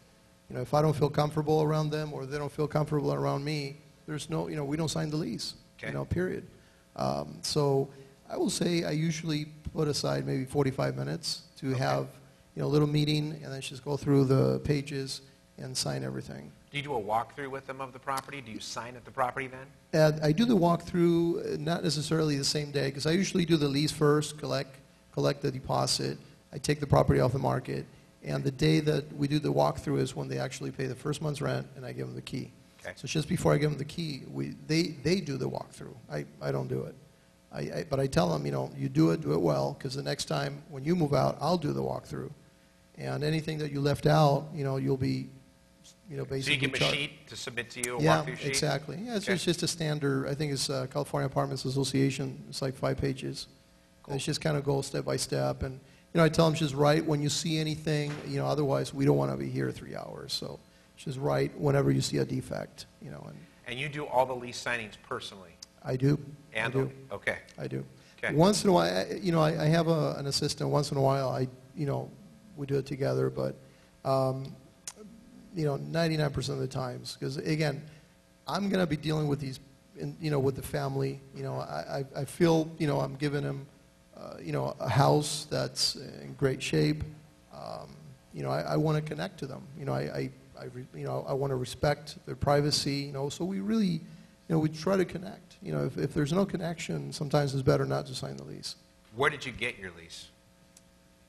If I don't feel comfortable around them or they don't feel comfortable around me, there's no, we don't sign the lease, Okay. period. So I will say I usually put aside maybe 45 minutes to have, a little meeting and then just go through the pages and sign everything. Do you do a walkthrough with them of the property? Do you sign at the property then? And I do the walkthrough, not necessarily the same day, because I usually do the lease first, collect the deposit, I take the property off the market, and the day that we do the walkthrough is when they actually pay the first month's rent, and I give them the key. Okay. So just before I give them the key, they do the walkthrough. I don't do it. But I tell them, you do it well, because the next time when you move out, I'll do the walkthrough. And anything that you left out, you'll be, basically So you give them a charged. sheet to submit to you, a Yeah, walkthrough sheet? exactly. Yeah, Okay. it's just a standard, I think it's California Apartments Association, it's like 5 pages. Cool. It's just kind of go step by step, and, I tell them just write when you see anything, otherwise we don't want to be here 3 hours, so just write whenever you see a defect, and And you do all the lease signings personally? I do. And I do. Okay. I do. Okay. Once in a while, I have an assistant, once in a while, we do it together, but, 99% of the times, because again, I'm going to be dealing with these, with the family. I feel, I'm giving them, a house that's in great shape. I want to connect to them. I want to respect their privacy. So we really, we try to connect. If there's no connection, sometimes it's better not to sign the lease. Where did you get your lease?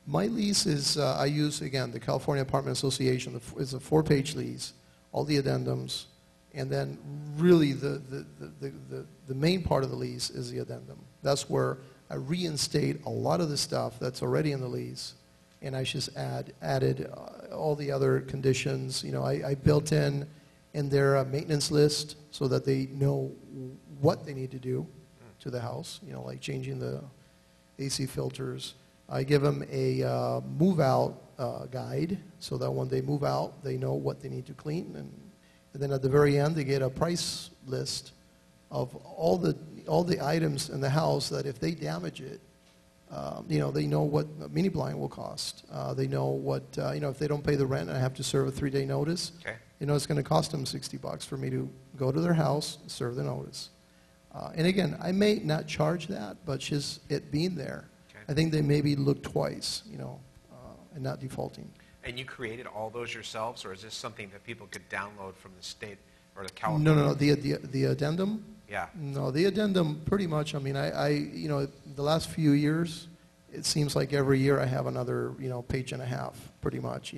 My lease is, I use, again, the California Apartment Association. It's a 4-page lease, all the addendums, and then really the main part of the lease is the addendum. That's where I reinstate a lot of the stuff that's already in the lease, and I just added all the other conditions. I built in their maintenance list so that they know what they need to do to the house, like changing the AC filters. I give them a move-out guide so that when they move out, they know what they need to clean. And then at the very end, they get a price list of all the items in the house that if they damage it, they know what a mini blind will cost. They know what, if they don't pay the rent and I have to serve a 3-day notice, Okay. it's going to cost them $60 for me to go to their house, serve the notice. And again, I may not charge that, but just it being there, Okay. I think they maybe look twice, and not defaulting. And you created all those yourselves, or is this something that people could download from the state or the California? No. The addendum? Yeah. No, the addendum pretty much, the last few years, it seems like every year I have another, page and a half, pretty much.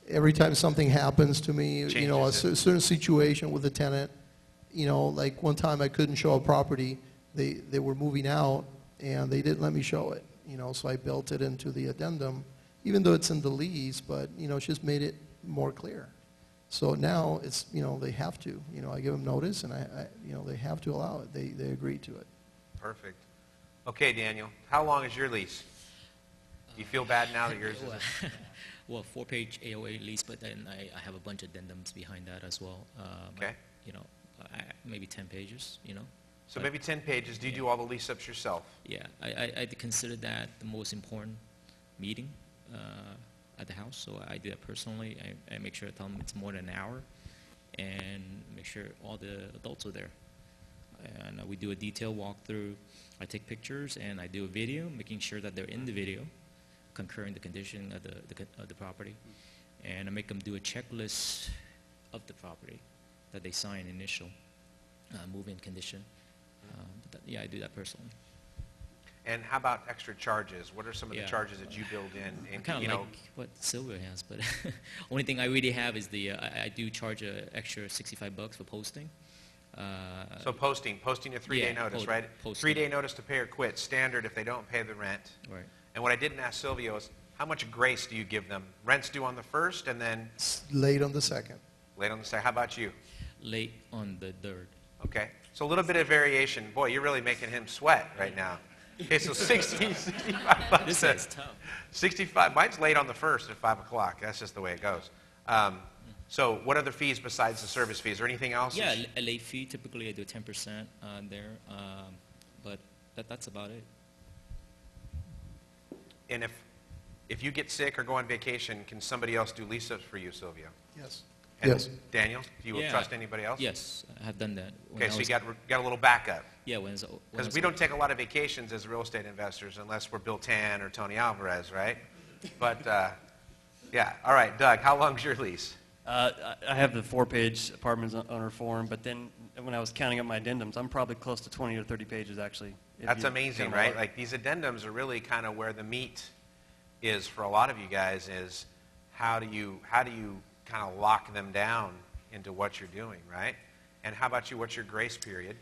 Every time something happens to me, a Changes it. certain situation with the tenant, like one time I couldn't show a property, they were moving out, and they didn't let me show it, so I built it into the addendum, even though it's in the lease, but, it's just made it more clear. So now it's, they have to, I give them notice, and they have to allow it. They agree to it. Perfect. Okay, Daniel, how long is your lease? Do you feel bad now that yours is? Well, 4-page AOA lease, but then I have a bunch of addendums behind that as well. Okay. Maybe 10 pages, So But- maybe 10 pages. Do you do all the lease ups yourself? Yeah, I consider that the most important meeting at the house, so I do that personally. I make sure I tell them it's more than an hour, and make sure all the adults are there. And we do a detailed walkthrough. I take pictures, and I do a video, making sure that they're in the video, concurring the condition of the property. And I make them do a checklist of the property that they sign initial, move-in condition. Yeah, I do that personally. And how about extra charges? What are some of the Yeah. charges that you build in? And, Kind of like what Silvio has, but only thing I really have is I do charge an extra $65 for posting. so posting a 3-day yeah, notice, right? posting. 3-day notice to pay or quit, standard if they don't pay the rent. Right. And what I didn't ask Silvio is, how much grace do you give them? Rent's due on the 1st, and then It's late on the 2nd. late on the 2nd. How about you? Late on the 3rd. Okay. So a little bit of variation. Boy, you're really making him sweat right now. Okay, so 65 bucks. This is tough. 65. Mine's late on the 1st at 5 o'clock. That's just the way it goes. So what other fees besides the service fees? Or anything else? Yeah, a late fee. Typically, I do 10% there, but that's about it. And if you get sick or go on vacation, can somebody else do lease-ups for you, Silvio? Yes. And Yes. Daniel, do you Yeah. trust anybody else? Yes, I have done that. When Okay, I so you was- got a little backup. Yeah, Because we don't take a lot of vacations as real estate investors unless we're Bill Tan or Tony Alvarez, right? But, yeah. All right, Doug, how long's your lease? I have the 4-page apartment owner form, but then when I was counting up my addendums, I'm probably close to 20 or 30 pages, actually. if That's you amazing, count them right? all. Like, these addendums are really kind of where the meat is for a lot of you guys, is how do you kind of lock them down into what you're doing, right? And how about you? What's your grace period?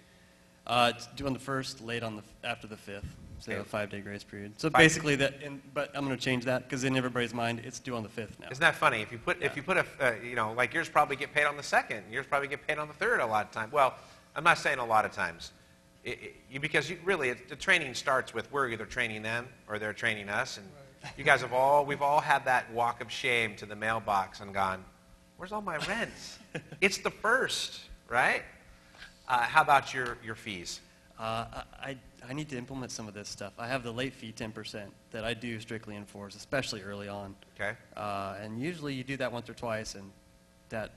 It's due on the 1st, late on after the 5th, so Okay. a 5-day grace period. So 5 basically, but I'm going to change that because in everybody's mind, it's due on the 5th now. Isn't that funny? If you put like yours probably get paid on the 2nd, yours probably get paid on the 3rd a lot of times. Well, I'm not saying a lot of times, because the training starts with we're either training them or they're training us, and you guys we've all had that walk of shame to the mailbox and gone, where's all my rent? It's the 1st, right? How about your fees? I need to implement some of this stuff. I have the late fee 10% that I do strictly enforce, especially early on. Okay. And usually you do that once or twice, and that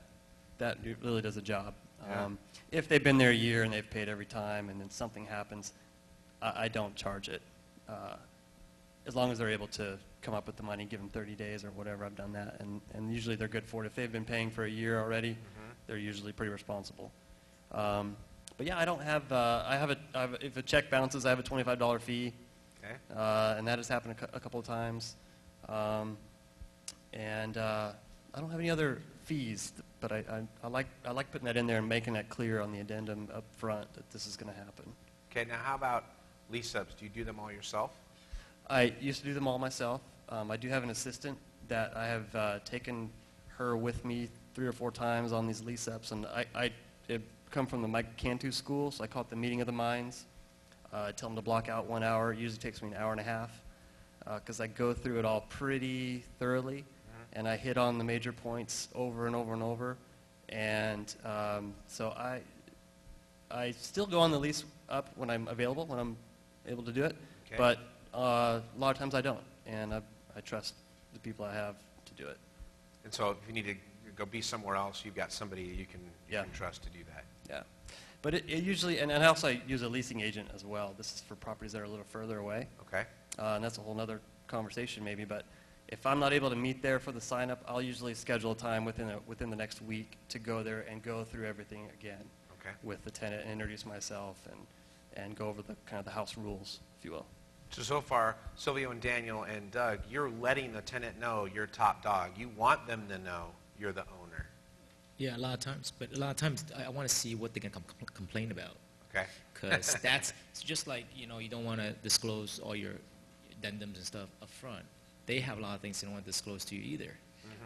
really does a job. Yeah. If they've been there a year and they've paid every time, and then something happens, I don't charge it. As long as they're able to come up with the money, give them 30 days or whatever, I've done that, and usually they're good for it. If they've been paying for a year already, they're usually pretty responsible. But yeah, I don't have. If a check bounces, I have a $25 fee, Okay. and that has happened a couple of times. And I don't have any other fees, but I like putting that in there and making that clear on the addendum up front that this is going to happen. Okay. Now, how about lease-ups? Do you do them all yourself? I used to do them all myself. I do have an assistant that I have taken her with me 3 or 4 times on these lease-ups, and I come from the Mike Cantu school, so I call it the meeting of the minds. I tell them to block out 1 hour. It usually takes me an hour and a half because I go through it all pretty thoroughly, and I hit on the major points over and over and over. And so I still go on the lease up when I'm available, when I'm able to do it, Okay. but a lot of times I don't, and I trust the people I have to do it. And so if you need to go be somewhere else, you've got somebody you can trust to do that. Yeah. But it usually, and also I use a leasing agent as well. This is for properties that are a little further away. Okay. And that's a whole other conversation maybe. But if I'm not able to meet there for the sign-up, I'll usually schedule a time within the next week to go there and go through everything again Okay. with the tenant and introduce myself and go over the kind of the house rules, if you will. So far, Silvio and Daniel and Doug, you're letting the tenant know you're top dog. You want them to know you're the owner. Yeah, a lot of times. But a lot of times, I want to see what they can complain about. Okay. Because it's just like, you don't want to disclose all your addendums and stuff up front. They have a lot of things they don't want to disclose to you either.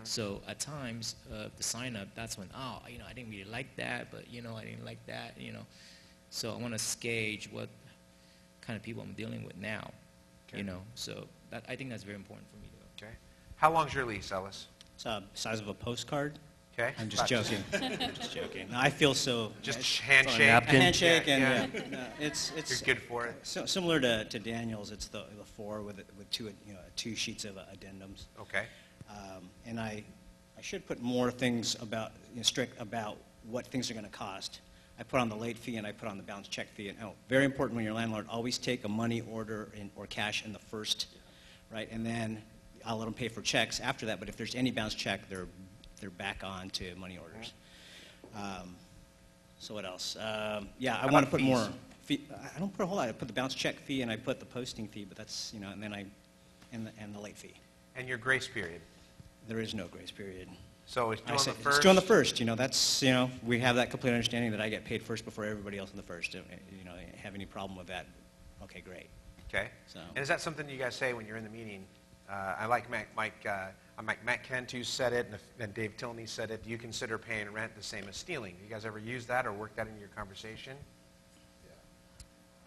So at times, the sign-up, that's when, I didn't really like that, but, I didn't like that, So I want to gauge what kind of people I'm dealing with now, Okay. So I think that's very important for me to know. Okay. How long's your lease, Ellis? It's the size of a postcard. Okay. I'm just joking. I'm just joking. No, I feel so. Just a handshake. A napkin. handshake Yeah, and no, it's You're good for it. similar to Daniel's. It's the 4 with 2 sheets of addendums. Okay. And I should put more things about strict about what things are going to cost. I put on the late fee and I put on the bounce check fee. And very important when you're a landlord, always take a money order or cash in the first, right? And then I'll let them pay for checks after that. But if there's any bounce check, they're back on to money orders. So what else? Yeah, I want to put fees? more. I don't put a whole lot. I put the bounce check fee and I put the posting fee, but that's and then and the late fee. And your grace period. There is no grace period. So it's due I on say, the first. it's due on the first. That's we have that complete understanding that I get paid first before everybody else on the first. Have any problem with that? Okay, great. Okay. So- And is that something you guys say when you're in the meeting? I like Matt Cantu said it, and Dave Tilney said it. Do you consider paying rent the same as stealing? You guys ever use that or work that into your conversation?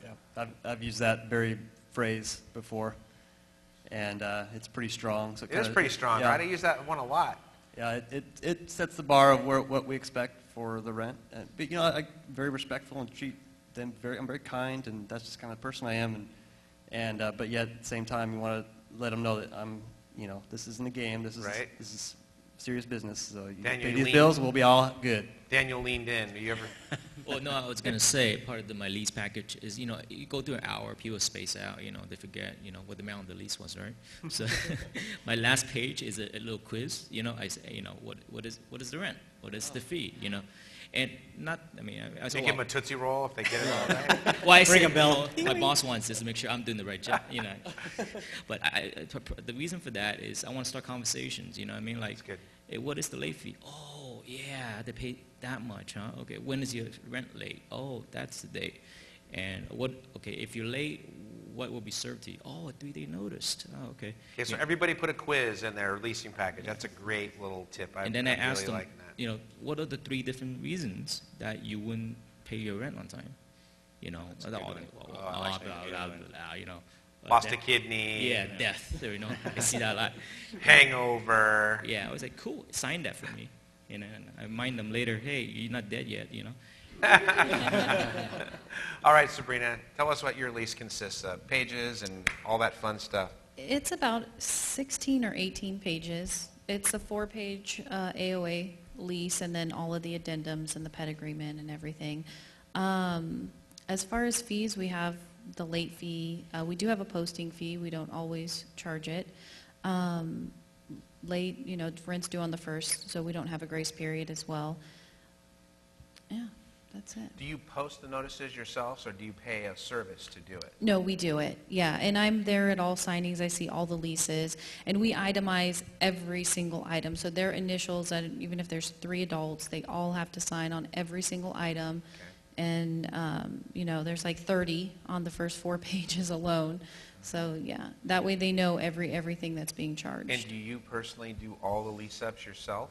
Yeah, I've used that very phrase before, and it's pretty strong. So It is pretty strong, yeah. right? I use that one a lot. Yeah, it sets the bar of what we expect for the rent. But I'm very respectful and treat them I'm very kind, and that's just kind of the person I am. But yet at the same time, you want to let them know that I'm, this isn't a game. This Right. is serious business. So you Daniel, pay you these lean- bills, we'll be all good. Daniel leaned in. Do you ever? Well, no, I was going to say part of my lease package is, you go through an hour, people space out, they forget, what the amount of the lease was, right? So my last page is a little quiz, I say, what is the rent? What is the fee, And I say, You give them a Tootsie Roll if they get it all right? well, I Ring say, a bell. my boss wants this to make sure I'm doing the right job, But the reason for that is I want to start conversations, Like, That's good. hey, what is the late fee? Oh, yeah, they pay that much, huh? Okay, when is your rent late? Oh, that's the date. And if you're late, what will be served to you? Oh, a 3-day notice. Oh, okay. Okay, so Yeah. everybody put a quiz in their leasing package. That's a great little tip. And then I really asked them, like that. what are the 3 different reasons that you wouldn't pay your rent on time? That's a good one. Oh, I like that. Lost a death. kidney. Yeah, death. I see that a lot. Hangover. Yeah, I was like, cool, sign that for me. And I remind them later, hey, you're not dead yet, All right, Sabrina, tell us what your lease consists of. Pages and all that fun stuff. It's about 16 or 18 pages. It's a 4-page AOA lease, and then all of the addendums and the pet agreement and everything. As far as fees, we have the late fee. We do have a posting fee. We don't always charge it. Late, rent's due on the 1st, so we don't have a grace period as well. Yeah, that's it. Do you post the notices yourselves, or do you pay a service to do it? No, we do it, yeah. And I'm there at all signings. I see all the leases. And we itemize every single item. So their initials, and even if there's 3 adults, they all have to sign on every single item. Okay. And, there's like 30 on the first 4 pages alone. So, yeah, that way they know everything that's being charged. And do you personally do all the lease ups yourself?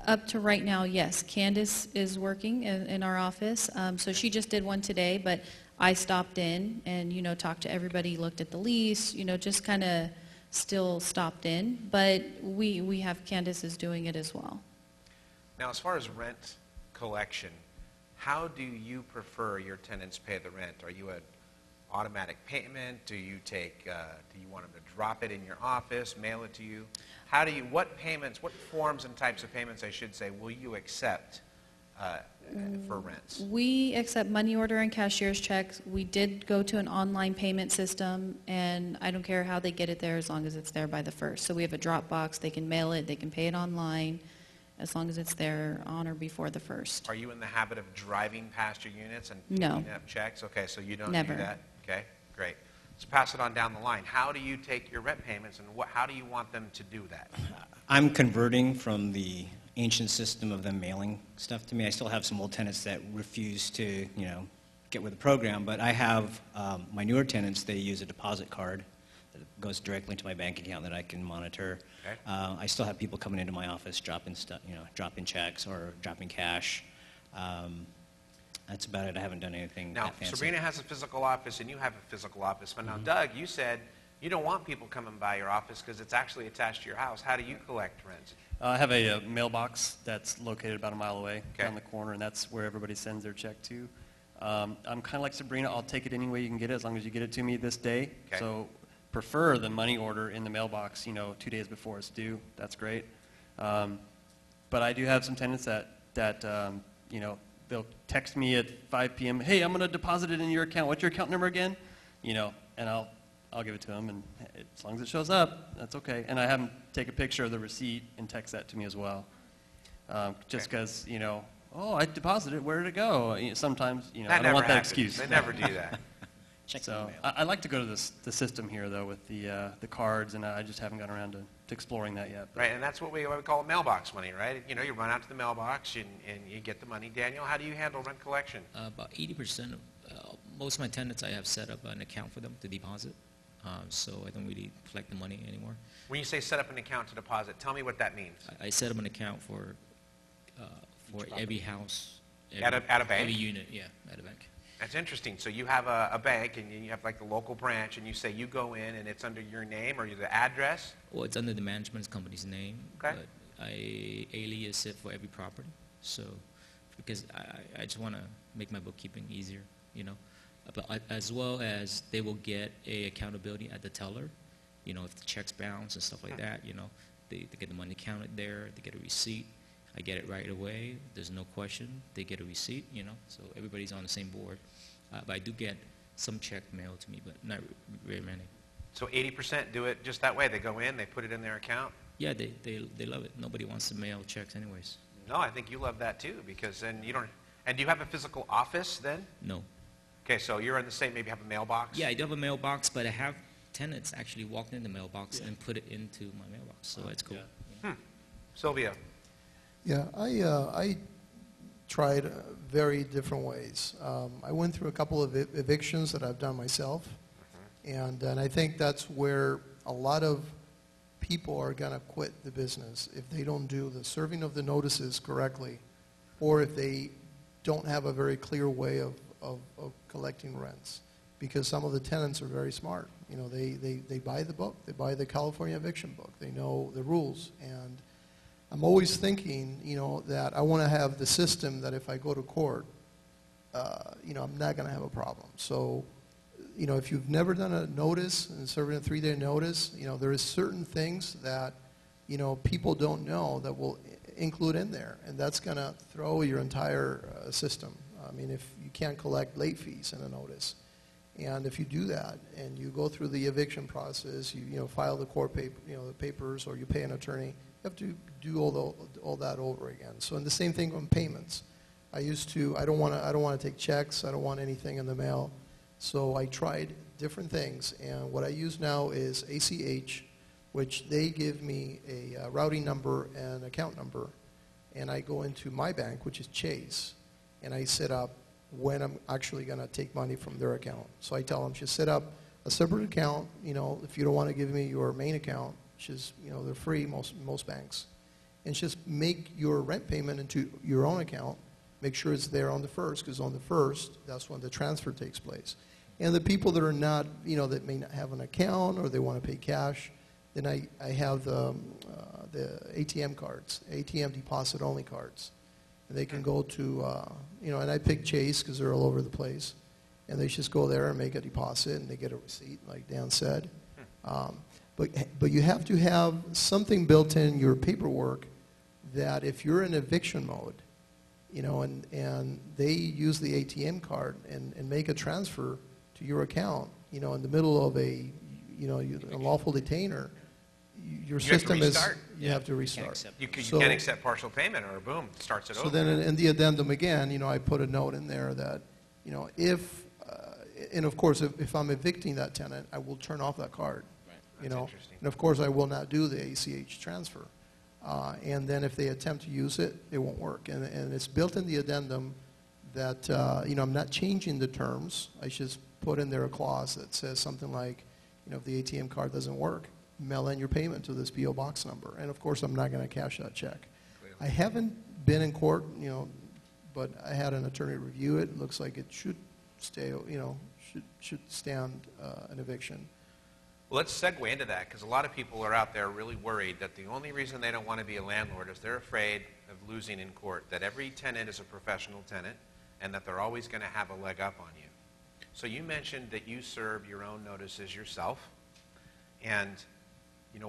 Up to right now, yes. Candace is working in our office, so she just did one today, but I stopped in and, talked to everybody, looked at the lease, just kind of still stopped in. But we have Candace is doing it as well. Now, as far as rent collection, how do you prefer your tenants pay the rent? Are you an automatic payment? Do you want them to drop it in your office, mail it to you? What forms and types of payments, I should say, will you accept for rents? We accept money order and cashier's checks. We did go to an online payment system, and I don't care how they get it there as long as it's there by the 1st. So we have a drop box. They can mail it. They can pay it online as long as it's there on or before the 1st. Are you in the habit of driving past your units and No. picking up checks? Okay, so you don't Never. do that? Okay, great. Let's pass it on down the line. How do you take your rent payments, and how do you want them to do that? I'm converting from the ancient system of them mailing stuff to me. I still have some old tenants that refuse to, get with the program, but I have my newer tenants, they use a deposit card that goes directly into my bank account that I can monitor. Okay. I still have people coming into my office dropping stuff, dropping checks or dropping cash. That's about it. I haven't done anything Now, that fancy. Sabrina has a physical office, and you have a physical office. But now, Doug, you said you don't want people coming by your office because it's actually attached to your house. How do you collect rent? I have a mailbox that's located about a mile away Okay. down the corner, and that's where everybody sends their check to. I'm kind of like Sabrina. I'll take it any way you can get it as long as you get it to me this day. Okay. So prefer the money order in the mailbox, 2 days before it's due. That's great. But I do have some tenants that they'll text me at 5 p.m., hey, I'm going to deposit it in your account. What's your account number again? And I'll give it to them, and as long as it shows up, that's okay. And I have them take a picture of the receipt and text that to me as well. Just because, oh, I deposited, where did it go? Sometimes, I That don't want never that happens. excuse. They never do that. Check the So mail. I like to go to the system here, though, with the cards, and I just haven't gotten around to exploring that yet. But Right, and that's what we call mailbox money, right? You run out to the mailbox and you get the money. Daniel, how do you handle rent collection? About 80% of most of my tenants, I have set up an account for them to deposit, so I don't really collect the money anymore. When you say set up an account to deposit, tell me what that means. I set up an account for every house, At a bank? every unit, yeah, at a bank. That's interesting. So you have a bank, and you have like the local branch, and you say you go in, and it's under your name or the address? Well, it's under the management company's name, Okay. but I alias it for every property. So, because I just want to make my bookkeeping easier, But as well as they will get a accountability at the teller, if the checks bounce and stuff like that, they get the money counted there, they get a receipt. I get it right away. There's no question. They get a receipt, so everybody's on the same board. But I do get some check mailed to me, but not very many. So 80% do it just that way. They go in, they put it in their account. Yeah, they love it. Nobody wants to mail checks anyways. No, I think you love that too, because then you don't. And do you have a physical office then? No. Okay, so you're in the same, maybe have a mailbox? Yeah, I do have a mailbox, but I have tenants actually walked in the mailbox and put it into my mailbox, so it's cool. Yeah. Silvio. Yeah, I tried very different ways. I went through a couple of evictions that I've done myself, and I think that's where a lot of people are going to quit the business if they don't do the serving of the notices correctly, or if they don't have a very clear way of collecting rents. Because some of the tenants are very smart. They buy the book. They buy the California eviction book. They know the rules. And I'm always thinking, that I want to have the system that if I go to court, I'm not going to have a problem. So, if you've never done a notice and serving a 3-day notice, there is certain things that, people don't know that will include in there. And that's going to throw your entire system. I mean, if you can't collect late fees in a notice. And if you do that and you go through the eviction process, you file the court paper, the papers, or you pay an attorney, you have to do all that over again. So, and the same thing on payments. I don't want to take checks. I don't want anything in the mail. So I tried different things, and what I use now is ACH, which they give me a routing number and account number, and I go into my bank, which is Chase, and I set up when I'm actually going to take money from their account. So I tell them, just set up a separate account, if you don't want to give me your main account, which is, they're free, most banks, and just make your rent payment into your own account. Make sure it's there on the first, because on the first, that's when the transfer takes place. And the people that are not, that may not have an account or they want to pay cash, then I have the ATM cards, ATM deposit only cards. And they can go to, and I pick Chase because they're all over the place. And they just go there and make a deposit and they get a receipt, like Dan said. But you have to have something built in your paperwork that if you're in eviction mode, and they use the ATM card and make a transfer to your account, in the middle of a lawful detainer, your system is, you have to restart. You can't accept partial payment, or boom, it starts it over. So then in the addendum again, I put a note in there that, if, and of course, if I'm evicting that tenant, I will turn off that card. Right. That's interesting. And of course, I will not do the ACH transfer. And then if they attempt to use it, it won't work. And it's built in the addendum that, I'm not changing the terms. I just put in there a clause that says something like, if the ATM card doesn't work, mail in your payment to this P.O. box number. And of course, I'm not going to cash that check. Clearly. I haven't been in court, but I had an attorney review it. It looks like it should stay, should stand an eviction. Well, let's segue into that, because a lot of people are out there really worried that the only reason they don't want to be a landlord is they're afraid of losing in court, that every tenant is a professional tenant, and that they're always going to have a leg up on you. So you mentioned that you serve your own notices yourself, and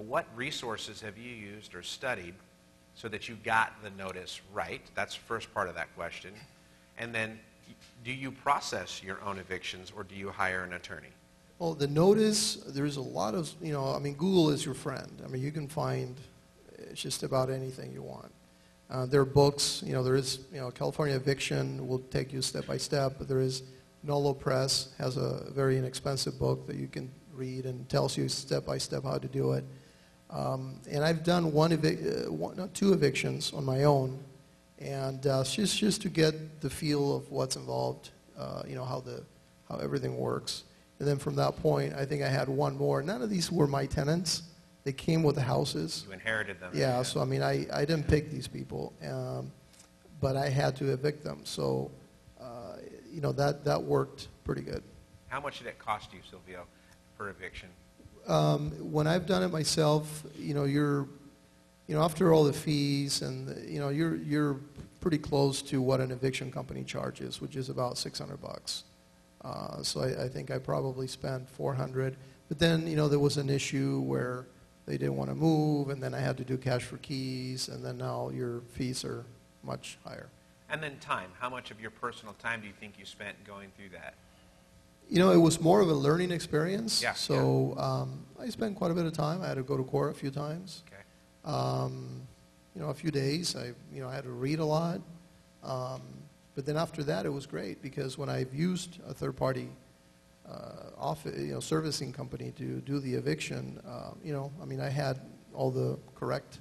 what resources have you used or studied so that you got the notice right? That's the first part of that question. And then, do you process your own evictions, or do you hire an attorney? Well, the notice, there's a lot of, Google is your friend. You can find just about anything you want. There are books, there is, California Eviction will take you step by step, but there is Nolo Press has a very inexpensive book that you can read and tells you step by step how to do it. And I've done two evictions on my own, and just to get the feel of what's involved, how everything works. And then from that point, I think I had one more. None of these were my tenants. They came with the houses. You inherited them. Yeah, so I didn't pick these people, but I had to evict them. So, that worked pretty good. How much did it cost you, Silvio, per eviction? When I've done it myself, you're, after all the fees and, you're pretty close to what an eviction company charges, which is about $600. So I think I probably spent $400. But then, there was an issue where they didn't want to move, and then I had to do cash for keys, and then now your fees are much higher. And then time. How much of your personal time do you think you spent going through that? It was more of a learning experience. Yeah, So I spent quite a bit of time. I had to go to court a few times. Okay. A few days. I had to read a lot. But then after that, it was great because when I've used a third-party servicing company to do the eviction, I had all the correct,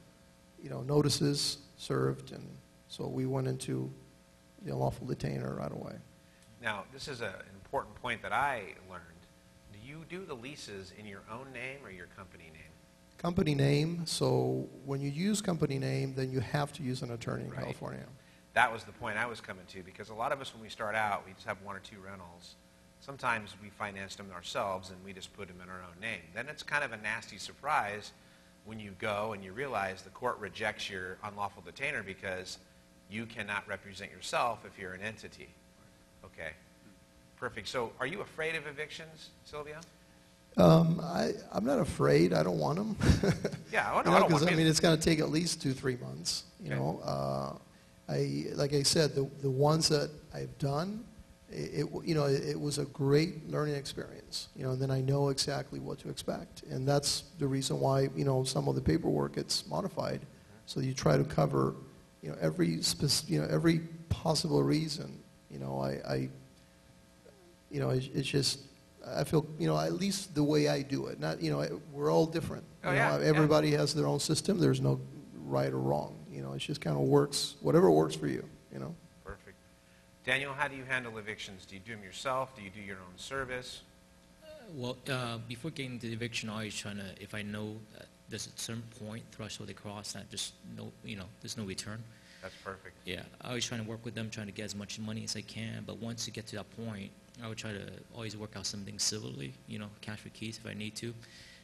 notices served, and so we went into the unlawful detainer right away. Now, this is an important point that I learned. Do you do the leases in your own name or your company name? Company name. So when you use company name, then you have to use an attorney in Right. California. That was the point I was coming to, because a lot of us, when we start out, we just have one or two rentals. Sometimes we finance them ourselves and we just put them in our own name. Then it's kind of a nasty surprise when you go and you realize the court rejects your unlawful detainer because you cannot represent yourself if you're an entity. Okay. Perfect. So are you afraid of evictions, Silvio? I'm not afraid. I don't want them. Yeah, I don't want to. It's going to take at least 2-3 months. Like I said, the ones that I've done, it was a great learning experience. And then I know exactly what to expect, and that's the reason why some of the paperwork gets modified, so you try to cover every possible reason. It's just. I feel, at least the way I do it. Not, we're all different. Oh, yeah. Everybody has their own system. There's no right or wrong. It just kind of works, whatever works for you, Perfect. Daniel, how do you handle evictions? Do you do them yourself? Do you do your own service? Well, before getting to the eviction, I always trying to, if I know there's a certain point, threshold they cross, that just there's no return. That's perfect. Yeah, I always trying to work with them, trying to get as much money as I can. But once you get to that point, I would try to always work out something civilly, cash for keys if I need to,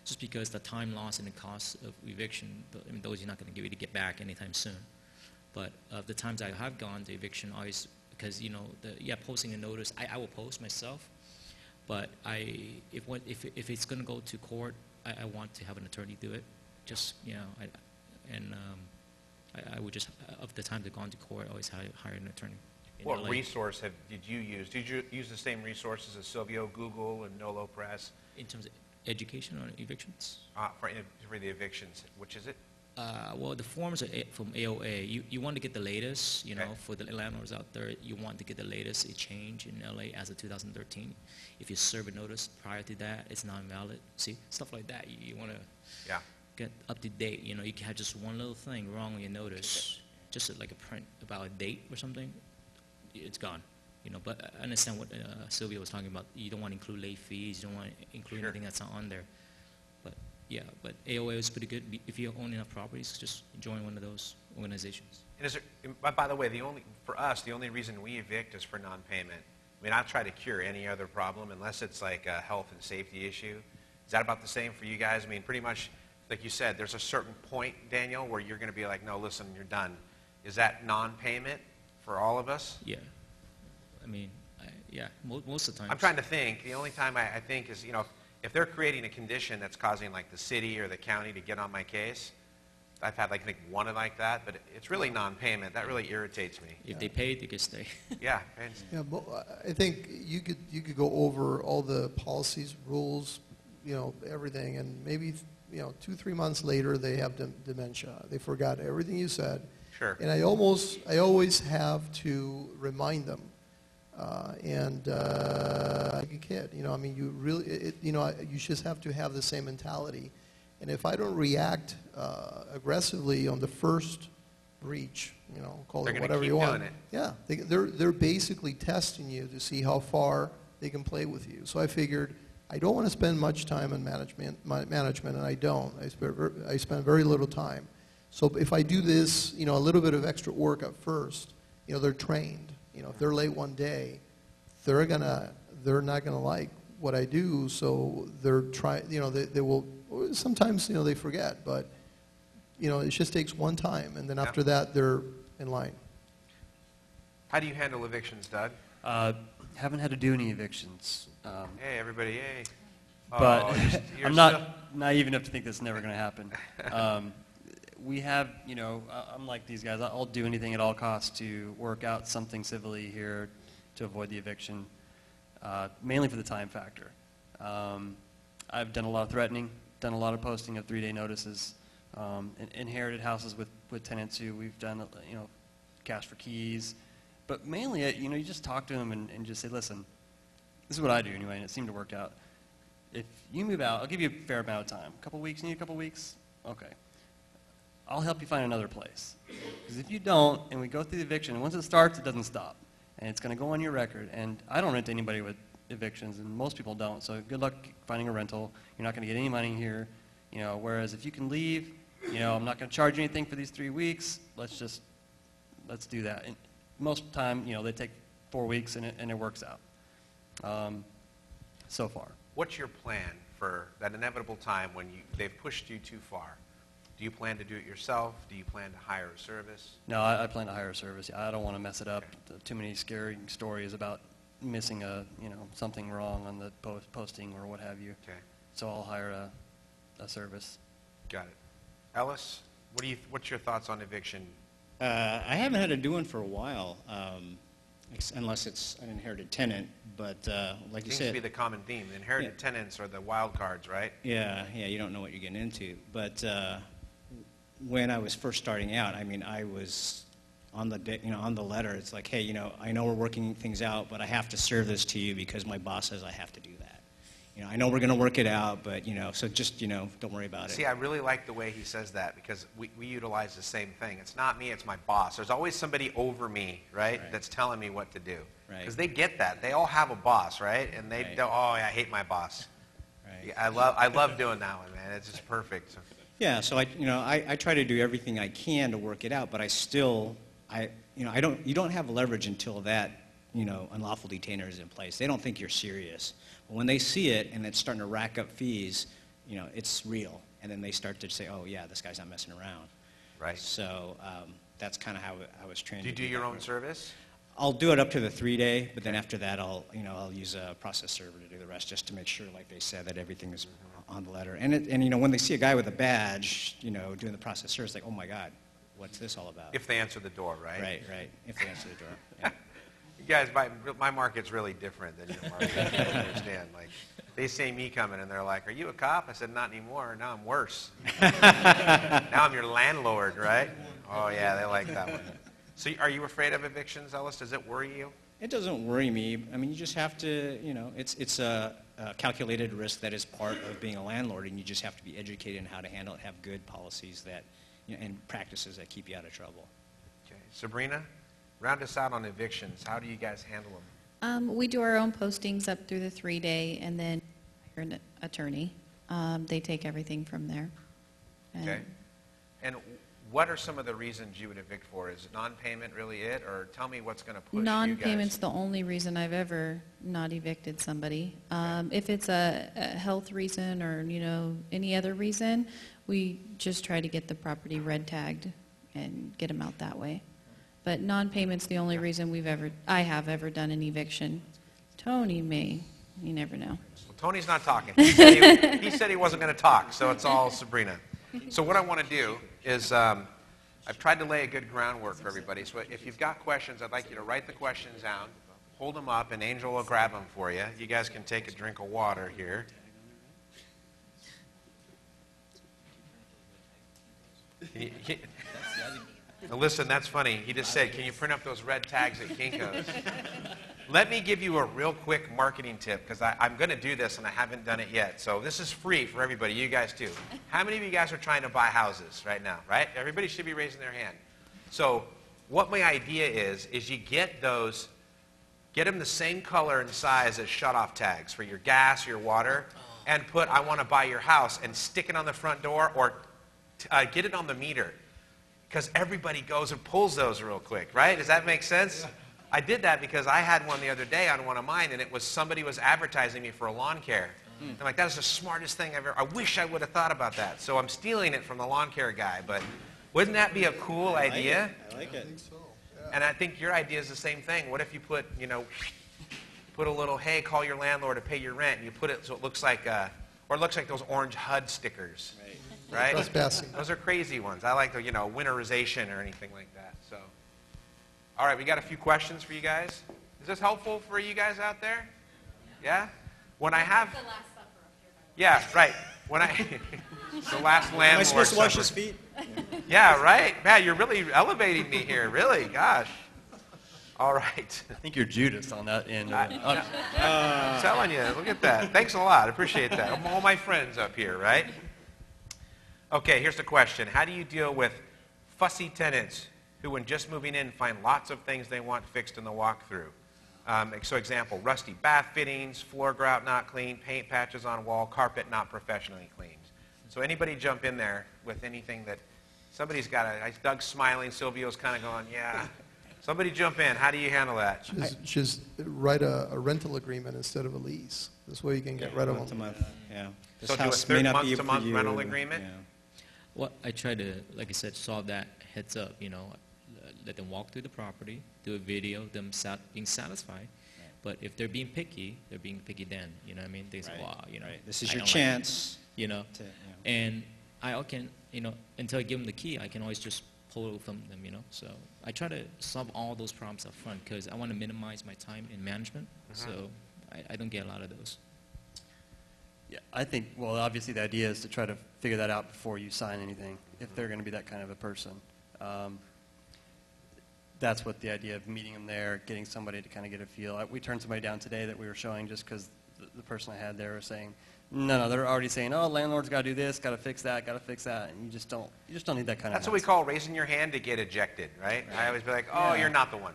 just because the time loss and the cost of eviction, those you're not going to give you to get back anytime soon. But the times I have gone to eviction, always, because, posting a notice, I will post myself, but if it's going to go to court, I want to have an attorney do it, just, I would just, of the times I've gone to court, I always hire an attorney. What resource did you use? Did you use the same resources as Silvio, Google, and Nolo Press? In terms of education on evictions? For the evictions, which is it? Well, the forms are from AOA. You want to get the latest, Okay. For the landlords out there, you want to get the latest. It changed in LA as of 2013. If you serve a notice prior to that, it's not invalid. See, stuff like that. You want to get up to date. You can have just one little thing wrong on your notice, just like a print about a date or something. It's gone, but I understand what Silvio was talking about. You don't want to include late fees. You don't want to include anything that's not on there. But AOA is pretty good. If you own enough properties, just join one of those organizations. And by the way, for us, the only reason we evict is for non-payment. I'll try to cure any other problem unless it's like a health and safety issue. Is that about the same for you guys? Pretty much, like you said, there's a certain point, Daniel, where you're going to be like, no, listen, you're done. Is that non-payment for all of us? Yeah. Most of the time. I'm trying to think. The only time I think is, if they're creating a condition that's causing like the city or the county to get on my case, I've had one like that, but it's really non-payment. That really irritates me. If they pay, they can stay. Yeah. But I think you could go over all the policies, rules, everything, and maybe 2-3 months later they have dementia. They forgot everything you said. Sure. And I always have to remind them. Like a kid, you really, you just have to have the same mentality. And if I don't react aggressively on the first breach, call it whatever you want. Yeah, they're basically testing you to see how far they can play with you. So I figured I don't want to spend much time on management, and I don't. I spend very little time. So if I do this, a little bit of extra work at first, they're trained. If they're late one day, they're not gonna like what I do. So they're trying. They will. Sometimes they forget, but it just takes one time, and then after that they're in line. How do you handle evictions, Doug? Haven't had to do any evictions. Hey, everybody, hey. But Oh, you're I'm not naive enough to think that's never going to happen. We have, I'm like these guys. I'll do anything at all costs to work out something civilly here to avoid the eviction, mainly for the time factor. I've done a lot of threatening, done a lot of posting of 3-day notices, inherited houses with tenants who we've done, cash for keys. But mainly, you just talk to them and just say, listen, this is what I do anyway, and it seemed to work out. If you move out, I'll give you a fair amount of time. A couple weeks, need a couple weeks? Okay. I'll help you find another place. Because if you don't, and we go through the eviction, and once it starts, it doesn't stop. And it's going to go on your record. And I don't rent to anybody with evictions, and most people don't. So good luck finding a rental. You're not going to get any money here. Whereas if you can leave, I'm not going to charge you anything for these 3 weeks. Let's do that. And most of the time, they take 4 weeks, and it works out. So far. What's your plan for that inevitable time when they've pushed you too far? Do you plan to do it yourself? Do you plan to hire a service? No, I plan to hire a service. I don't want to mess it up. Too many scary stories about missing something wrong on the posting or what have you. Okay. So I'll hire a service. Got it. Ellis, what's your thoughts on eviction? I haven't had to do one for a while, unless it's an inherited tenant. But like you Seems said, to be the common theme. The inherited tenants are the wild cards, right? yeah, you don't know what you're getting into. But when I was first starting out, I was on the letter. It's like, hey, I know we're working things out, but I have to serve this to you because my boss says I have to do that. I know we're going to work it out, but so just don't worry about it. See, I really like the way he says that because we utilize the same thing. It's not me, it's my boss. There's always somebody over me, right? That's telling me what to do. Right. Because they get that. They all have a boss, right? And they Right. don't, I hate my boss. Right. I love doing that one, man. It's just perfect. Yeah, so I try to do everything I can to work it out, but you don't have leverage until that unlawful detainer is in place. They don't think you're serious. But when they see it and it's starting to rack up fees, it's real, and then they start to say, oh yeah, this guy's not messing around. Right. So that's kind of how I was trained. Do you to do your that. own service? I'll do it up to the 3-day, but then after that, I'll use a process server to do the rest, just to make sure, like they said, that everything is on the letter. And when they see a guy with a badge, doing the process server, it's like, oh my God, what's this all about? If they answer the door, right? Right. If they answer the door. Yeah. You guys, my market's really different than your market. You don't understand. Like, they see me coming and they're like, are you a cop? I said, not anymore. Now I'm worse. Now I'm your landlord, right? Oh, yeah, they like that one. So are you afraid of evictions, Ellis? Does it worry you? It doesn't worry me. You just have to, it's a calculated risk that is part of being a landlord, and you just have to be educated in how to handle it, have good policies that, and practices that keep you out of trouble. Okay. Sabrina, round us out on evictions. How do you guys handle them? We do our own postings up through the 3-day, and then hire an attorney. They take everything from there. Okay. And what are some of the reasons you would evict for? Is non-payment really it, or tell me what's going to push you guys? Non-payment's the only reason I've ever not evicted somebody. If it's a health reason or any other reason, we just try to get the property red tagged and get them out that way. But non-payment's the only reason I have ever done an eviction. Tony may, you never know. Well, Tony's not talking. He said he wasn't going to talk, so it's all Sabrina. So what I want to do is I've tried to lay a good groundwork for everybody. So if you've got questions, I'd like you to write the questions down, hold them up, and Angel will grab them for you. You guys can take a drink of water here. Now listen, that's funny. He just said, can you print up those red tags at Kinko's? Let me give you a real quick marketing tip, because I'm going to do this and I haven't done it yet. So this is free for everybody, you guys too. How many of you guys are trying to buy houses right now, right? Everybody should be raising their hand. So what my idea is you get them the same color and size as shut-off tags for your gas, your water, and put, I want to buy your house, and stick it on the front door, or get it on the meter. Because everybody goes and pulls those real quick, right? Does that make sense? I did that because I had one the other day on one of mine, and it was somebody was advertising me for a lawn care. I'm like, that is the smartest thing I've ever. I wish I would have thought about that. So I'm stealing it from the lawn care guy. But wouldn't that be a cool idea? I like it. I think so. Yeah. And I think your idea is the same thing. What if you put, put a little, hey, call your landlord to pay your rent, and you put it so it looks like, or it looks like those orange HUD stickers, right? Trespassing. Those are crazy ones. I like the, winterization or anything like that. So, all right, we got a few questions for you guys. Is this helpful for you guys out there? Yeah? When I have... The Last Supper up here. Yeah, right. When I... the last landlord Am I supposed to wash supper. his feet? Yeah, right. Man, you're really elevating me here. Really, gosh. All right. I think you're Judas on that end. I'm telling you, look at that. Thanks a lot. I appreciate that. All my friends up here, right? Okay, here's the question. How do you deal with fussy tenants who, when just moving in, find lots of things they want fixed in the walkthrough? So example, rusty bath fittings, floor grout not clean, paint patches on wall, carpet not professionally cleaned. So anybody jump in there with anything that somebody's got Doug's smiling, Silvio's kind of going, yeah. Somebody jump in. How do you handle that? Just write a rental agreement instead of a lease. This way you can get rid of Month to them. month, yeah. This So do a house may third not be for month-to-month you, rental agreement? yeah. Well, I try to, like I said, solve that heads up, let them walk through the property, do a video, them being satisfied. But if they're being picky then, you know what I mean? They say, Right. wow, Right. This is I your don't like chance. it, And I can, until I give them the key, I can always just pull from them, So I try to solve all those problems up front because I want to minimize my time in management. So I don't get a lot of those. Yeah, I think, well, obviously the idea is to try to figure that out before you sign anything, if they're going to be that kind of a person. That's what the idea of meeting them there, getting somebody to kind of get a feel. We turned somebody down today that we were showing just because the person I had there was saying, no, they're already saying, oh, landlord's got to do this, got to fix that, and you just don't need that kind That's of what we call raising your hand to get ejected, right? I always be like, oh, you're not the one.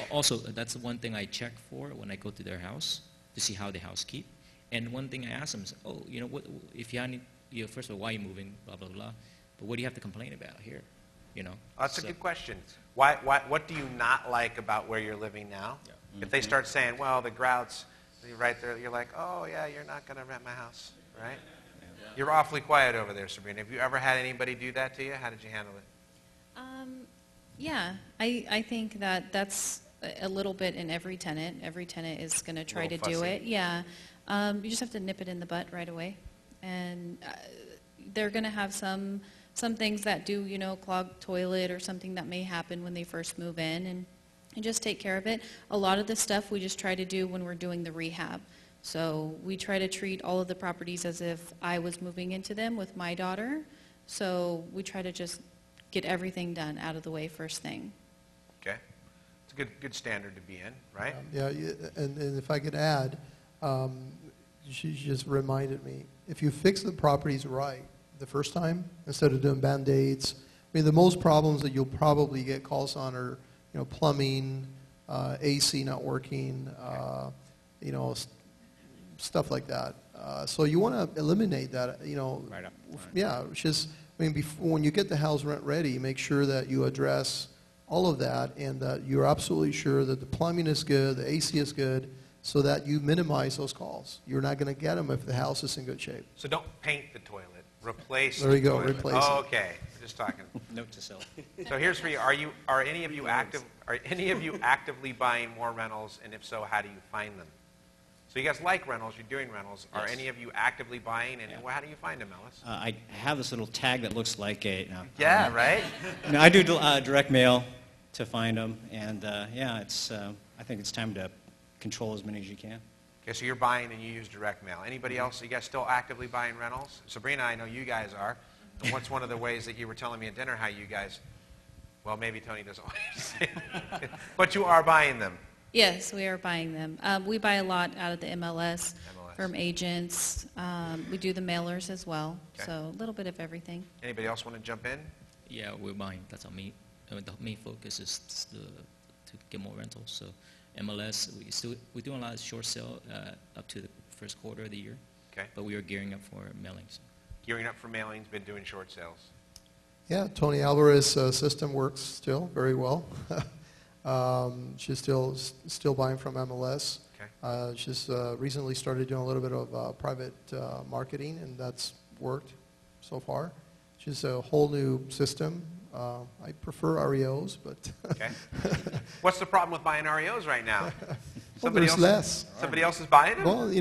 Also, that's one thing I check for when I go to their house to see how they housekeep. And one thing I ask them is, oh, what if you need, first of all, why are you moving, blah, blah, blah. But what do you have to complain about here? That's a good question. What do you not like about where you're living now? Yeah. If they start saying, well, the grouts, right there, you're like, oh, yeah, you're not going to rent my house, right? You're awfully quiet over there, Sabrina. Have you ever had anybody do that to you? How did you handle it? Yeah, I think that's a little bit in every tenant. Every tenant is going to try to do fussy. it. Yeah. You just have to nip it in the butt right away. And they're going to have some things that do, clogged toilet or something that may happen when they first move in, and just take care of it. A lot of the stuff we just try to do when we're doing the rehab. So we try to treat all of the properties as if I was moving into them with my daughter. So we try to just get everything done out of the way first thing. Okay. It's a good standard to be in, right? And if I could add, she just reminded me, if you fix the properties right the first time, instead of doing Band-Aids, the most problems that you'll probably get calls on are, plumbing, AC not working, stuff like that. So you want to eliminate that, Right up front. Yeah, it's just, before, when you get the house rent ready, make sure that you address all of that and that you're absolutely sure that the plumbing is good, the AC is good, so that you minimize those calls. You're not going to get them if the house is in good shape. So don't paint the toilet. Replace There you the go, toilet. replace it. Okay. We're just talking. Note to self. So here's for you. Are any of you actively buying more rentals, and if so, how do you find them? So you guys like rentals, you're doing rentals. Are Yes. any of you actively buying, and how do you find them, Ellis? I have this little tag that looks like a... Yeah, right? I do direct mail to find them, and it's. I think it's time to control as many as you can. Okay, so you're buying and you use direct mail. Anybody else? Are you guys still actively buying rentals? Sabrina, I know you guys are. And what's one of the ways that you were telling me at dinner how you guys... Well, maybe Tony doesn't want you to say it. But you are buying them. Yes, we are buying them. We buy a lot out of the MLS, MLS. from agents. We do the mailers as well, Okay. so a little bit of everything. Anybody else want to jump in? Yeah, we're buying. That's our main. The main focus is to get more rentals. So MLS, we're doing a lot of short sale up to the first quarter of the year. Okay. But we are gearing up for mailings. Gearing up for mailings, been doing short sales. Yeah, Tony Alvarez's system works still very well. She's still buying from MLS. Okay. She's recently started doing a little bit of private marketing, and that's worked so far. She's a whole new system. I prefer REOs, but Okay. What's the problem with buying REOs right now? Well, there's less. Somebody else is buying them? Well,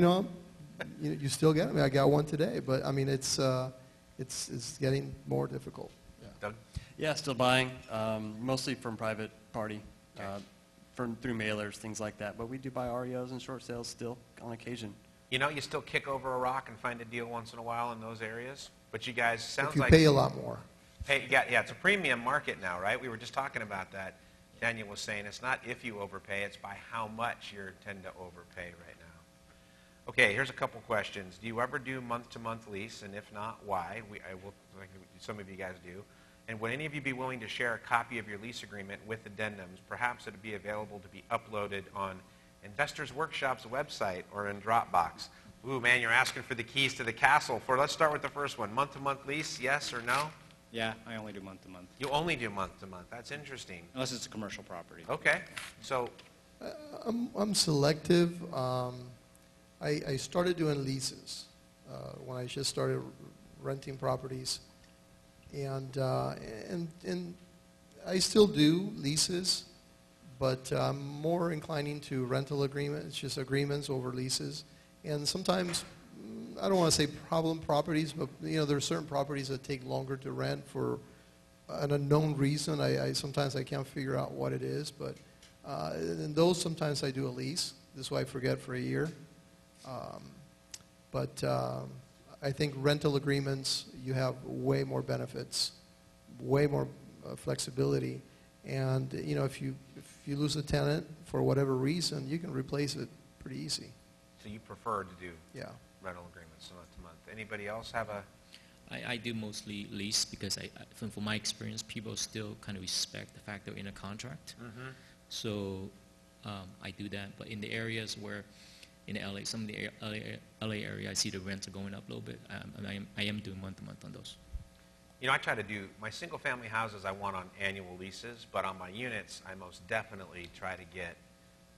you still get them. I got one today, but I mean, it's getting more difficult. Doug? Yeah, still buying, mostly from private party, through mailers, things like that. But we do buy REOs and short sales still on occasion. You still kick over a rock and find a deal once in a while in those areas? But you guys, sounds If you like... pay a lot more. It's a premium market now, right? We were just talking about that. Daniel was saying it's not if you overpay, it's by how much you tend to overpay right now. Okay, here's a couple questions. Do you ever do month-to-month lease? And if not, why? Some of you guys do. And would any of you be willing to share a copy of your lease agreement with addendums? Perhaps it would be available to be uploaded on Investors Workshop's website or in Dropbox. Ooh, man, you're asking for the keys to the castle. Let's start with the first one. Month-to-month lease, yes or no? Yeah, I only do month to month, You only do month-to-month. That's interesting. unless it's a commercial property. Okay. So, I'm selective. I started doing leases when I just started renting properties, and I still do leases, but I'm more inclining to rental agreements. It's just agreements over leases, and sometimes I don't want to say problem properties, but there are certain properties that take longer to rent for an unknown reason. Sometimes I can't figure out what it is, but in those sometimes I do a lease. This is why I forget for a year. But I think rental agreements, you have way more benefits, way more flexibility, and if you lose a tenant for whatever reason, you can replace it pretty easy. so you prefer to do rental agreements month to month. Anybody else have a... I do mostly lease because from my experience, people still kind of respect the fact they're in a contract. Mm-hmm. So I do that. But in the areas where, in LA, some of the LA area, I see the rents are going up a little bit. I am doing month to month on those. I try to do my single-family houses I want on annual leases, but on my units, I most definitely try to get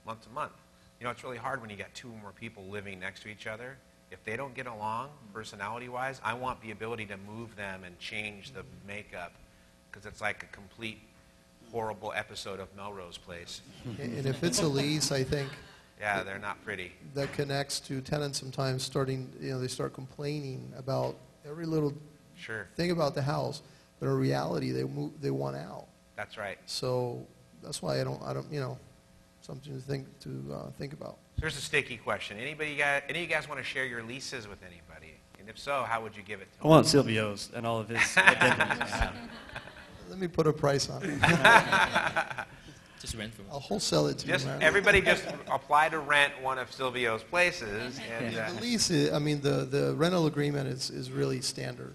month to month. It's really hard when you got two or more people living next to each other. If they don't get along personality-wise, I want the ability to move them and change the makeup, because it's like a complete horrible episode of Melrose Place. And if it's a lease, I think Yeah, they're not pretty. that connects to tenants sometimes they start complaining about every little Sure, thing about the house, but in reality, they want out. that's right. So that's why I don't, something to think about. Here's a sticky question. Any of you guys want to share your leases with anybody? And if so, how would you give it to I them? want Silvio's and all of his addendums. Let me put a price on it. Just rent from I'll wholesale it to you, man. Everybody just apply to rent one of Silvio's places. And, The lease, the rental agreement is really standard.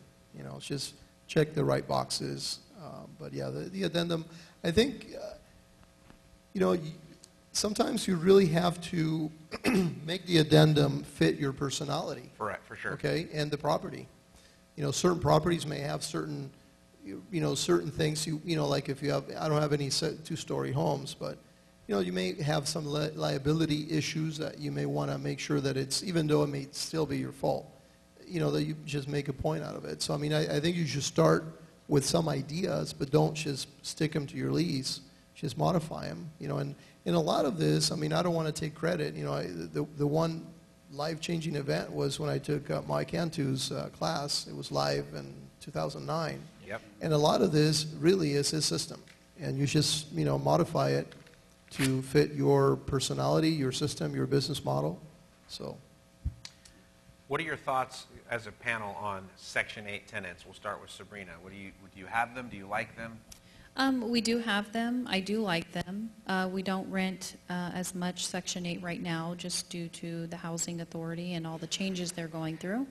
It's just check the right boxes. But yeah, the addendum, I think, sometimes you really have to make the addendum fit your personality. for sure. Okay, and the property. Certain properties may have certain, certain things. Like if you have, I don't have any two-story homes, but you may have some liability issues that you may want to make sure that it's, even though it may still be your fault, that you just make a point out of it. So I think you should start with some ideas, but don't just stick them to your lease. Just modify them. And in a lot of this, I don't want to take credit. The one life-changing event was when I took Mike Cantu's class. It was live in 2009. Yep. And a lot of this really is his system. And you just, modify it to fit your personality, your system, your business model. So, What are your thoughts as a panel on Section 8 tenants? We'll start with Sabrina. Do you have them? Do you like them? We do have them. I do like them. We don't rent as much Section 8 right now just due to the Housing Authority and all the changes they're going through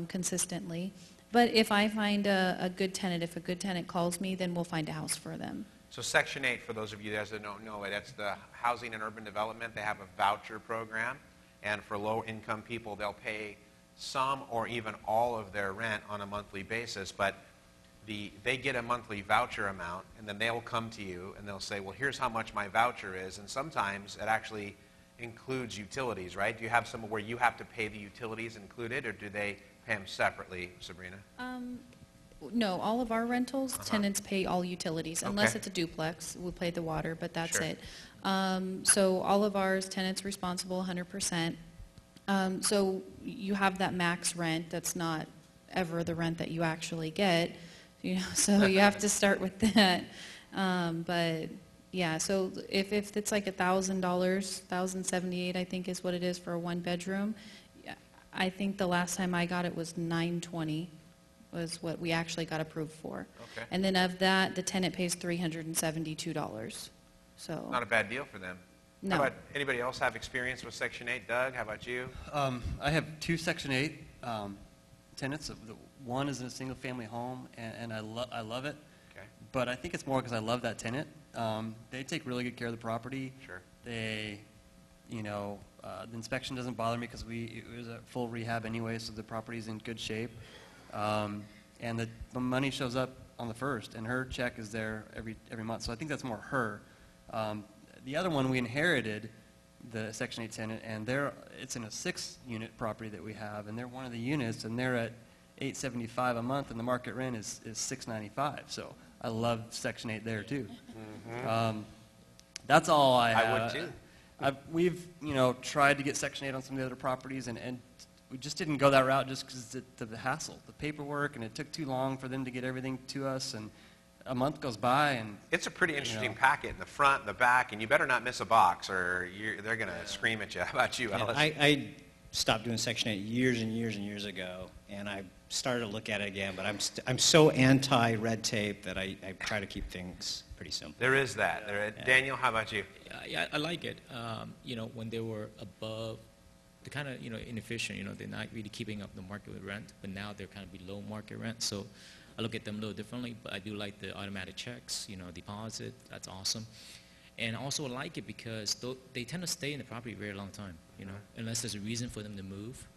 consistently. But if I find a good tenant, if a good tenant calls me, then we'll find a house for them. So Section 8, for those of you guys that don't know it, that's the Housing and Urban Development. They have a voucher program. And for low-income people, they'll pay some or even all of their rent on a monthly basis. But they get a monthly voucher amount, and then they'll come to you, and they'll say, well, here's how much my voucher is. And sometimes it actually includes utilities, right? Do you have some where you have to pay the utilities included, or do they pay them separately, Sabrina? No, all of our rentals, tenants pay all utilities, unless Okay. it's a duplex. We pay the water, but that's Sure. it. So all of ours, tenants responsible 100%. So you have that max rent. That's not ever the rent that you actually get. So you have to start with that. But yeah, so if it's like $1,000, $1,078, I think is what it is for a one-bedroom. I think the last time I got it was $920 was what we actually got approved for. Okay. And then of that, the tenant pays $372. So Not a bad deal for them. No. How about anybody else have experience with Section 8? Doug, how about you? I have two Section 8 tenants. One is in a single-family home, and I love it. Okay. But I think it's more because I love that tenant. They take really good care of the property. Sure. They, the inspection doesn't bother me because it was a full rehab anyway, so the property's in good shape. And the money shows up on the first, and her check is there every month. So I think that's more her. The other one we inherited, the Section 8 tenant, and it's in a 6-unit property that we have, and they're one of the units, and they're at $875 a month, and the market rent is $695. So I love Section 8 there too. That's all I have. I would too. We've tried to get Section 8 on some of the other properties, and we just didn't go that route just because of the hassle, the paperwork, and it took too long for them to get everything to us, and a month goes by, and It's a pretty interesting packet in the front and the back, and you better not miss a box or they're going to scream at you. How about you, And Ellis? I stopped doing Section 8 years and years and years ago, and I started to look at it again, but I'm so anti-red tape that I try to keep things pretty simple. There is that. Daniel, how about you? Yeah, I like it. When they were above, they're kind of, inefficient. They're not really keeping up the market with rent, but now they're kind of below market rent. So I look at them a little differently, but I do like the automatic checks, deposit. That's awesome. And I also like it because they tend to stay in the property a very long time, unless there's a reason for them to move.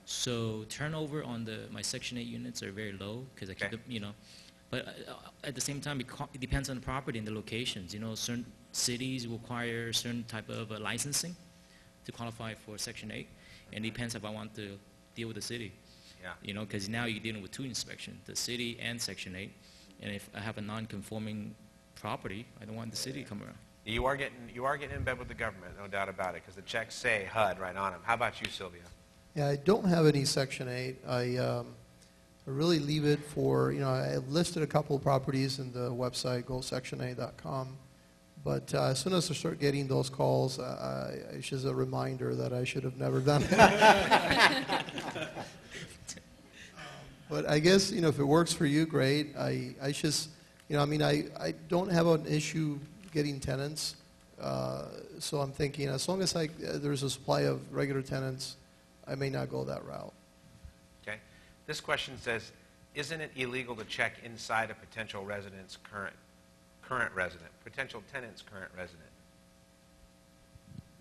So turnover on my Section 8 units are very low because I keep them, But at the same time, it depends on the property and the locations. Certain cities require certain type of licensing to qualify for Section 8, and it depends if I want to deal with the city. Yeah. Because now you're dealing with two inspections, the city and Section 8. And if I have a non-conforming property, I don't want the city to come around. You are getting in bed with the government, no doubt about it, because the checks say HUD right on them. How about you, Silvio? Yeah, I don't have any Section 8. I really leave it for, I've listed a couple of properties in the website, gosection8.com. But as soon as I start getting those calls, it's just a reminder that I should have never done it. But I guess, if it works for you, great. I just, I don't have an issue getting tenants. So I'm thinking, as long as there's a supply of regular tenants, I may not go that route. Okay. This question says, isn't it illegal to check inside a potential resident's current resident, potential tenant's current resident?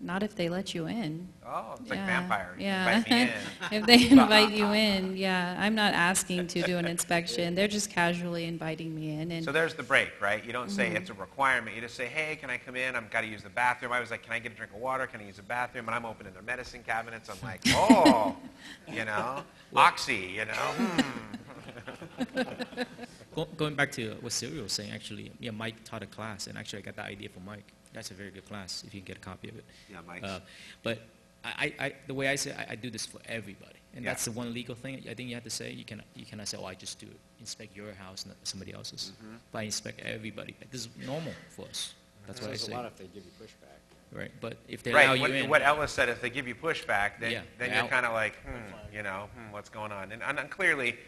not if they let you in. Oh, it's like Yeah, vampire. You yeah. invite me in. If they invite you in, yeah. I'm not asking to do an inspection. They're just casually inviting me in. And So there's the break, right? You don't say it's a requirement. You just say, hey, can I come in? I've got to use the bathroom. I was like, can I get a drink of water? Can I use the bathroom? And I'm opening their medicine cabinets. I'm like, oh, Oxy, Going back to what Silvio was saying, actually, Mike taught a class, and actually I got that idea from Mike. That's a very good class, if you can get a copy of it. Yeah, Mike's. But the way I say it, I do this for everybody. And Yeah. that's the one legal thing I think you have to say. You cannot say, oh, I just do inspect your house, not somebody else's. But I inspect everybody. This is normal for us. That's what I say. a lot if they give you pushback. Right, but if they allow Right, you in... what Ellis said, if they give you pushback, then, Yeah, then they're you're out. kind of like, what's going on? And clearly,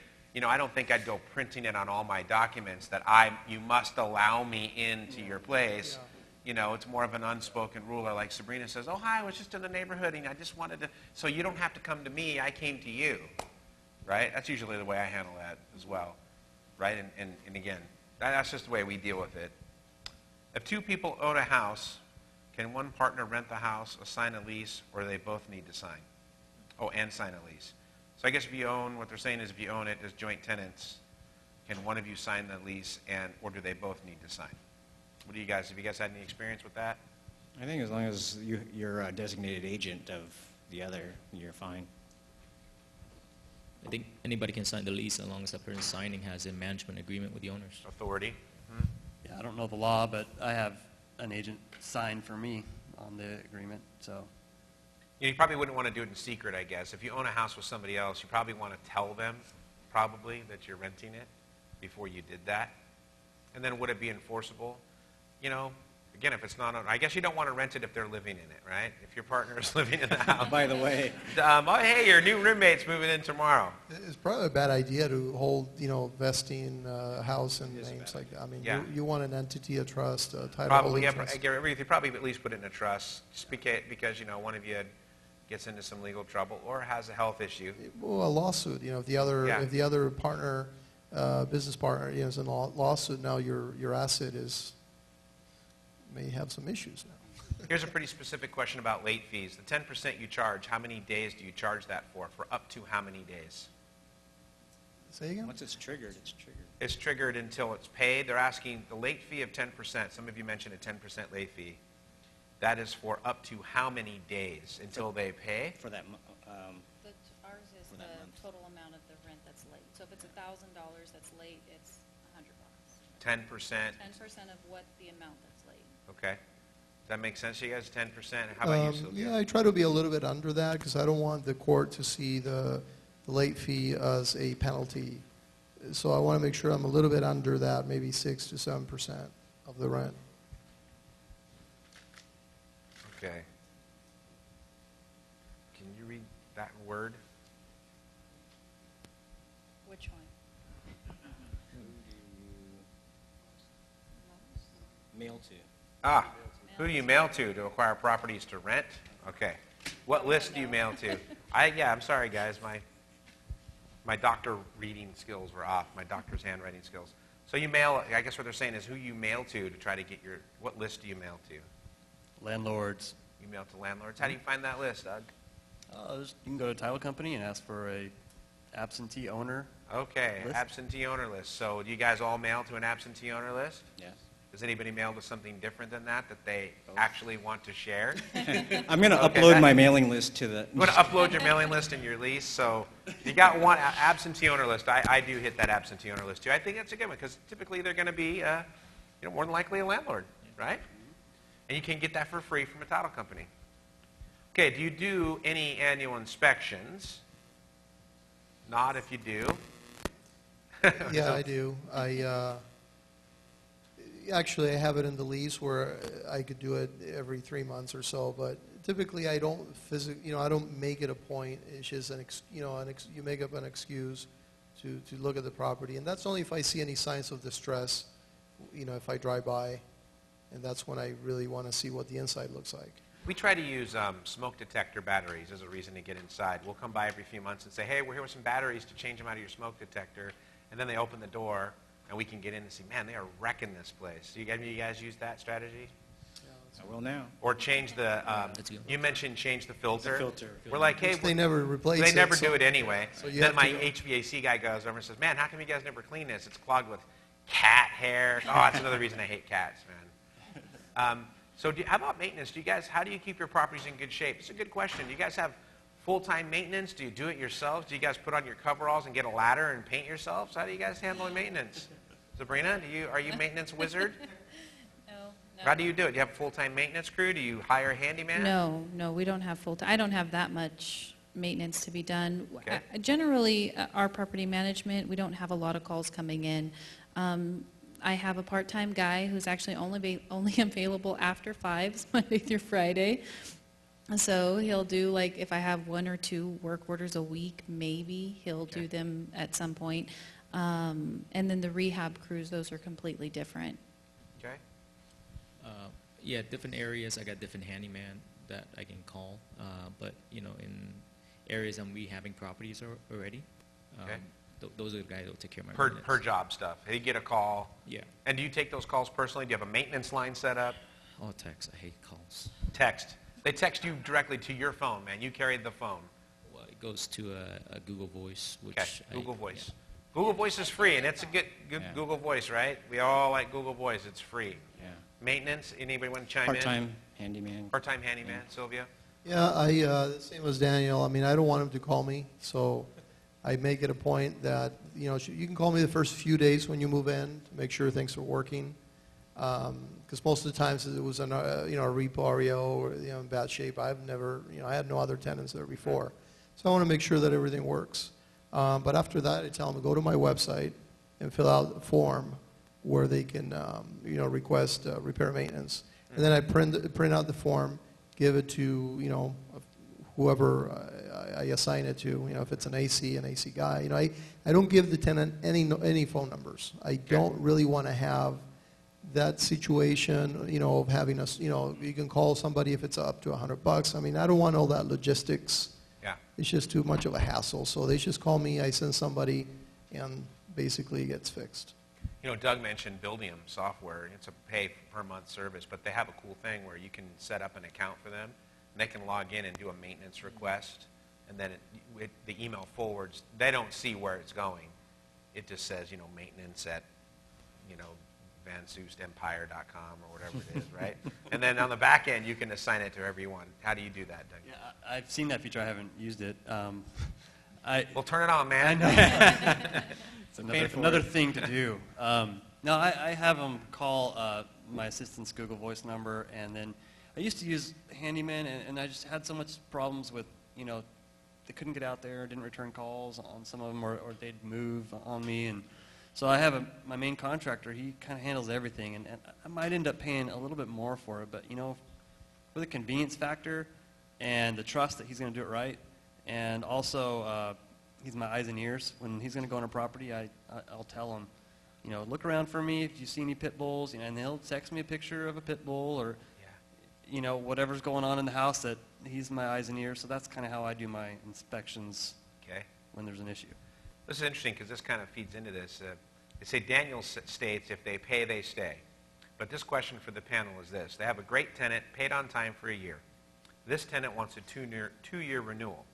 I don't think I'd go printing it on all my documents that you must allow me into your place. It's more of an unspoken rule, or like Sabrina says, oh, hi, I was just in the neighborhood, and I just wanted to, so you don't have to come to me, I came to you, right? That's usually the way I handle that as well, right? And again, that's just the way we deal with it. If two people own a house, can one partner rent the house, assign a lease, or do they both need to sign? Oh, and sign a lease. So I guess what they're saying is if you own it as joint tenants, can one of you sign the lease, or do they both need to sign? Have you guys had any experience with that? I think as long as you're a designated agent of the other, you're fine. I think anybody can sign the lease as long as the person signing has a management agreement with the owners. Authority. Yeah, I don't know the law, but I have an agent sign for me on the agreement, so. You probably wouldn't want to do it in secret, I guess. If you own a house with somebody else, you probably want to tell them, probably, that you're renting it before you did that. And then would it be enforceable? You know, again, if it's not, I guess you don't want to rent it if they're living in it, right? If your partner is living in the house. By the way, Oh, hey, your new roommate's moving in tomorrow. It's probably a bad idea to hold, vesting house and names like that. I mean, Yeah. you want an entity, a trust, a title Probably, holding yeah, trust. you probably at least put it in a trust, just because one of you gets into some legal trouble or has a health issue. Well, a lawsuit, if the other Yeah. if the other partner, business partner, is in a lawsuit, now your asset may have some issues now. Here's a pretty specific question about late fees. The 10% you charge, how many days do you charge that for? For up to how many days? Say again? once it's triggered, it's triggered. It's triggered until it's paid. They're asking the late fee of 10%. Some of you mentioned a 10% late fee. That is for up to how many days until they pay? For that, Ours is For the that month. total amount of the rent that's late. So if it's $1,000 that's late, it's $100. 10%. 10% of what the amount that's late. Okay. Does that make sense to you guys, 10%? How about you, Silvio? Yeah, I try to be a little bit under that because I don't want the court to see the late fee as a penalty. So I want to make sure I'm a little bit under that, maybe 6 to 7% of the rent. Okay. Can you read that word? Which one? mail to. Ah, who do you mail to acquire properties to rent? Okay. What list do you mail to? I'm sorry, guys. My doctor reading skills were off, my doctor's handwriting skills. So you mail, I guess what they're saying is who you mail to try to get what list do you mail to? Landlords, You mail to landlords. How do you find that list, Doug? you can go to a title company and ask for a absentee owner. Okay, List? absentee owner list. So do you guys all mail to an absentee owner list? Yes. Does anybody mail to something different than that they actually want to share? I'm going to Okay, upload that- my mailing list to the. You want to upload your mailing list in your lease. So you got one absentee owner list. I do hit that absentee owner list too. I think that's a good one because typically they're going to be, more than likely a landlord, right? And you can get that for free from a title company. Okay, do you do any annual inspections? Not if you do. Yeah, I do. Actually, I have it in the lease where I could do it every 3 months or so, but typically I don't I don't make it a point. It's just you make up an excuse to look at the property, and that's only if I see any signs of distress. If I drive by, and that's when I really want to see what the inside looks like. We try to use smoke detector batteries as a reason to get inside. We'll come by every few months and say, hey, we're here with some batteries to change them out of your smoke detector. And then they open the door, and we can get in and see, man, they are wrecking this place. Do you guys use that strategy? I will now. Or change the, That's good. you mentioned change the filter. filter. We're like, hey, Which they never replace they it, never so- do it anyway. so you Then have my to- HVAC guy goes over and says, man, how come you guys never clean this? It's clogged with cat hair. Oh, that's another reason I hate cats, man. So how about maintenance? How do you keep your properties in good shape? It's a good question. Do you guys have full-time maintenance? Do you do it yourselves? Do you guys put on your coveralls and get a ladder and paint yourselves? How do you guys handle maintenance? Sabrina, are you a maintenance wizard? No. How do you do it? Do you have a full-time maintenance crew? Do you hire a handyman? No, we don't have full-time. I don't have that much maintenance to be done. Okay. Generally, our property management, we don't have a lot of calls coming in. I have a part-time guy who's actually only available after 5, Monday through Friday. So he'll do, like, if I have 1 or 2 work orders a week, maybe he'll do them at some point. And then the rehab crews, those are completely different. Okay. Yeah, different areas, I got different handyman that I can call. But, in areas I'm rehabbing properties already, Okay. those are the guys that will take care of my Per maintenance. job stuff. They get a call. Yeah. And do you take those calls personally? Do you have a maintenance line set up? Oh, text. I hate calls. Text. They text you directly to your phone, man. You carry the phone. Well, it goes to a Google Voice, which Okay, Google Voice. Yeah. Google Voice is free, and it's a good Yeah. Google Voice, right? We all like Google Voice. It's free. Yeah. Maintenance, anybody want to chime in? Part-time handyman. Part-time handyman, Silvio? Yeah, the same as Daniel. I mean, I don't want him to call me, so I make it a point that, you know, you can call me the first few days when you move in to make sure things are working. Because most of the times it was a repo REO or, you know, in bad shape. I've never, you know, I had no other tenants there before. So I want to make sure that everything works. But after that, I tell them to go to my website and fill out a form where they can, you know, request repair maintenance. And then I print out the form, give it to, you know, whoever I assign it to. You know, if it's an AC guy. You know, I don't give the tenant any phone numbers. I don't really want to have that situation, you know, of having us, you know, you can call somebody if it's up to $100. I mean, I don't want all that logistics. Yeah. It's just too much of a hassle. So they just call me, I send somebody, and basically it gets fixed. You know, Doug mentioned Buildium software. It's a pay-per-month service, but they have a cool thing where you can set up an account for them, and they can log in and do a maintenance request, and then the email forwards. They don't see where it's going. It just says, you know, maintenance at, you know, VanSoestEmpire.com or whatever it is, right? And then on the back end, you can assign it to everyone. How do you do that, Doug? Yeah, I've seen that feature. I haven't used it. Well, turn it on, man. I know. It's for another it. thing to do. No, I have them call my assistant's Google Voice number, and then I used to use Handyman, and I just had so much problems with, you know, they couldn't get out there, didn't return calls on some of them, or they'd move on me, and so I have my main contractor. He kind of handles everything, and I might end up paying a little bit more for it, but, you know, for the convenience factor and the trust that he's going to do it right, and also he's my eyes and ears. When he's going to go on a property, I'll tell him, you know, look around for me if you see any pit bulls, you know, and he'll text me a picture of a pit bull or, you know, whatever's going on in the house, that he's my eyes and ears. So that's kind of how I do my inspections when there's an issue. This is interesting because this kind of feeds into this. They say Daniel states if they pay, they stay. But this question for the panel is this. They have a great tenant, paid on time for a year. This tenant wants a two-year renewal.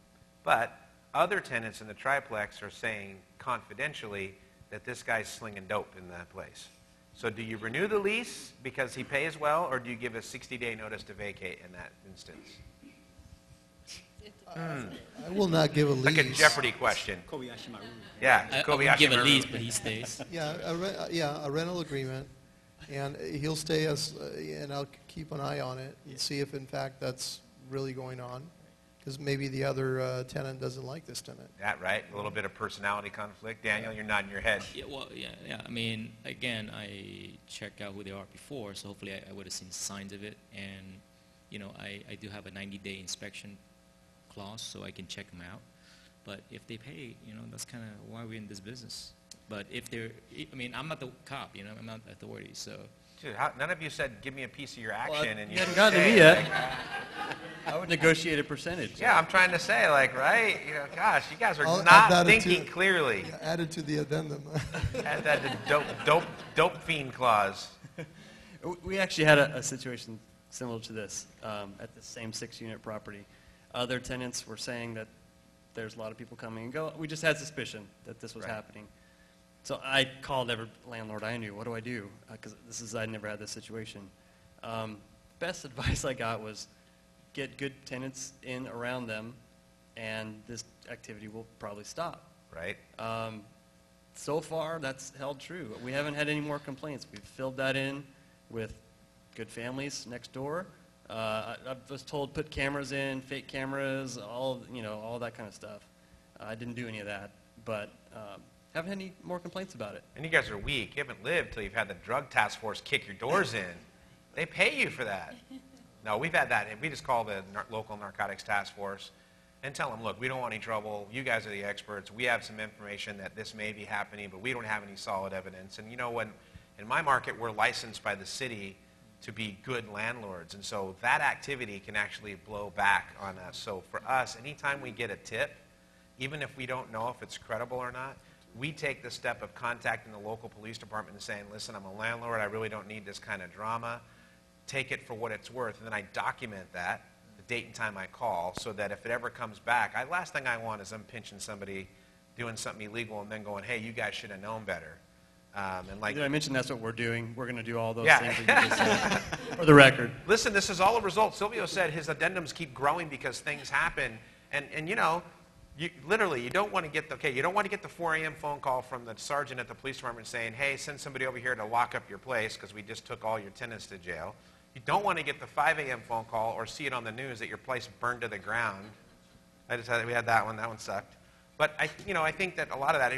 But other tenants in the triplex are saying confidentially that this guy's slinging dope in that place. So do you renew the lease because he pays well, or do you give a 60-day notice to vacate in that instance? I will not give a lease. Like a Jeopardy question. Yeah, I Kobayashi would give a Maru. lease, but he stays. Yeah, a rental agreement, and he'll stay and I'll keep an eye on it and see if in fact that's really going on, because maybe the other tenant doesn't like this tenant. That right? A little bit of personality conflict. Daniel, you're nodding your head. Yeah, well, yeah. I mean, again, I checked out who they are before, so hopefully I would have seen signs of it. And, you know, I do have a 90-day inspection clause, so I can check them out. But if they pay, you know, that's kind of why we're in this business. But if they're, I mean, I'm not the cop, you know, I'm not the authority, so. Dude, none of you said, give me a piece of your action. And You haven't gotten to me yet. I would negotiate a percentage. Yeah, I'm trying to say, like, right? You know, gosh, you guys are I'll add not that thinking into- clearly. Added to the addendum. Add that to dope fiend clause. We actually had a situation similar to this at the same 6-unit property. Other tenants were saying that there's a lot of people coming and go. We just had suspicion that this was Right. happening. So I called every landlord I knew. What do I do? Because I'd never had this situation. Best advice I got was get good tenants in around them, and this activity will probably stop. Right? So far, that's held true. We haven't had any more complaints. We've filled that in with good families next door. I was told put cameras in, fake cameras, all that kind of stuff. I didn't do any of that, but haven't had any more complaints about it. And you guys are weak. You haven't lived till you've had the drug task force kick your doors in. They pay you for that. No, we've had that. We just call the local narcotics task force and tell them, look, we don't want any trouble. You guys are the experts. We have some information that this may be happening, but we don't have any solid evidence. And you know, when in my market, we're licensed by the city to be good landlords. And so that activity can actually blow back on us. So for us, anytime we get a tip, even if we don't know if it's credible or not, we take the step of contacting the local police department and saying, listen, I'm a landlord. I really don't need this kind of drama. Take it for what it's worth. And then I document that, the date and time I call, so that if it ever comes back, last thing I want is them pinching somebody doing something illegal and then going, hey, you guys should have known better. And like, Did I mention that's what we're doing? We're going to do all those Yeah. things that you just said, for the record. listen, this is all a result. Silvio said his addendums keep growing because things happen. And you know, Literally, you don't want to get you don't want to get the 4 a.m. phone call from the sergeant at the police department saying, hey, send somebody over here to lock up your place because we just took all your tenants to jail. You don't want to get the 5 a.m. phone call or see it on the news that your place burned to the ground. We had that one. That one sucked. But I think that a lot of that.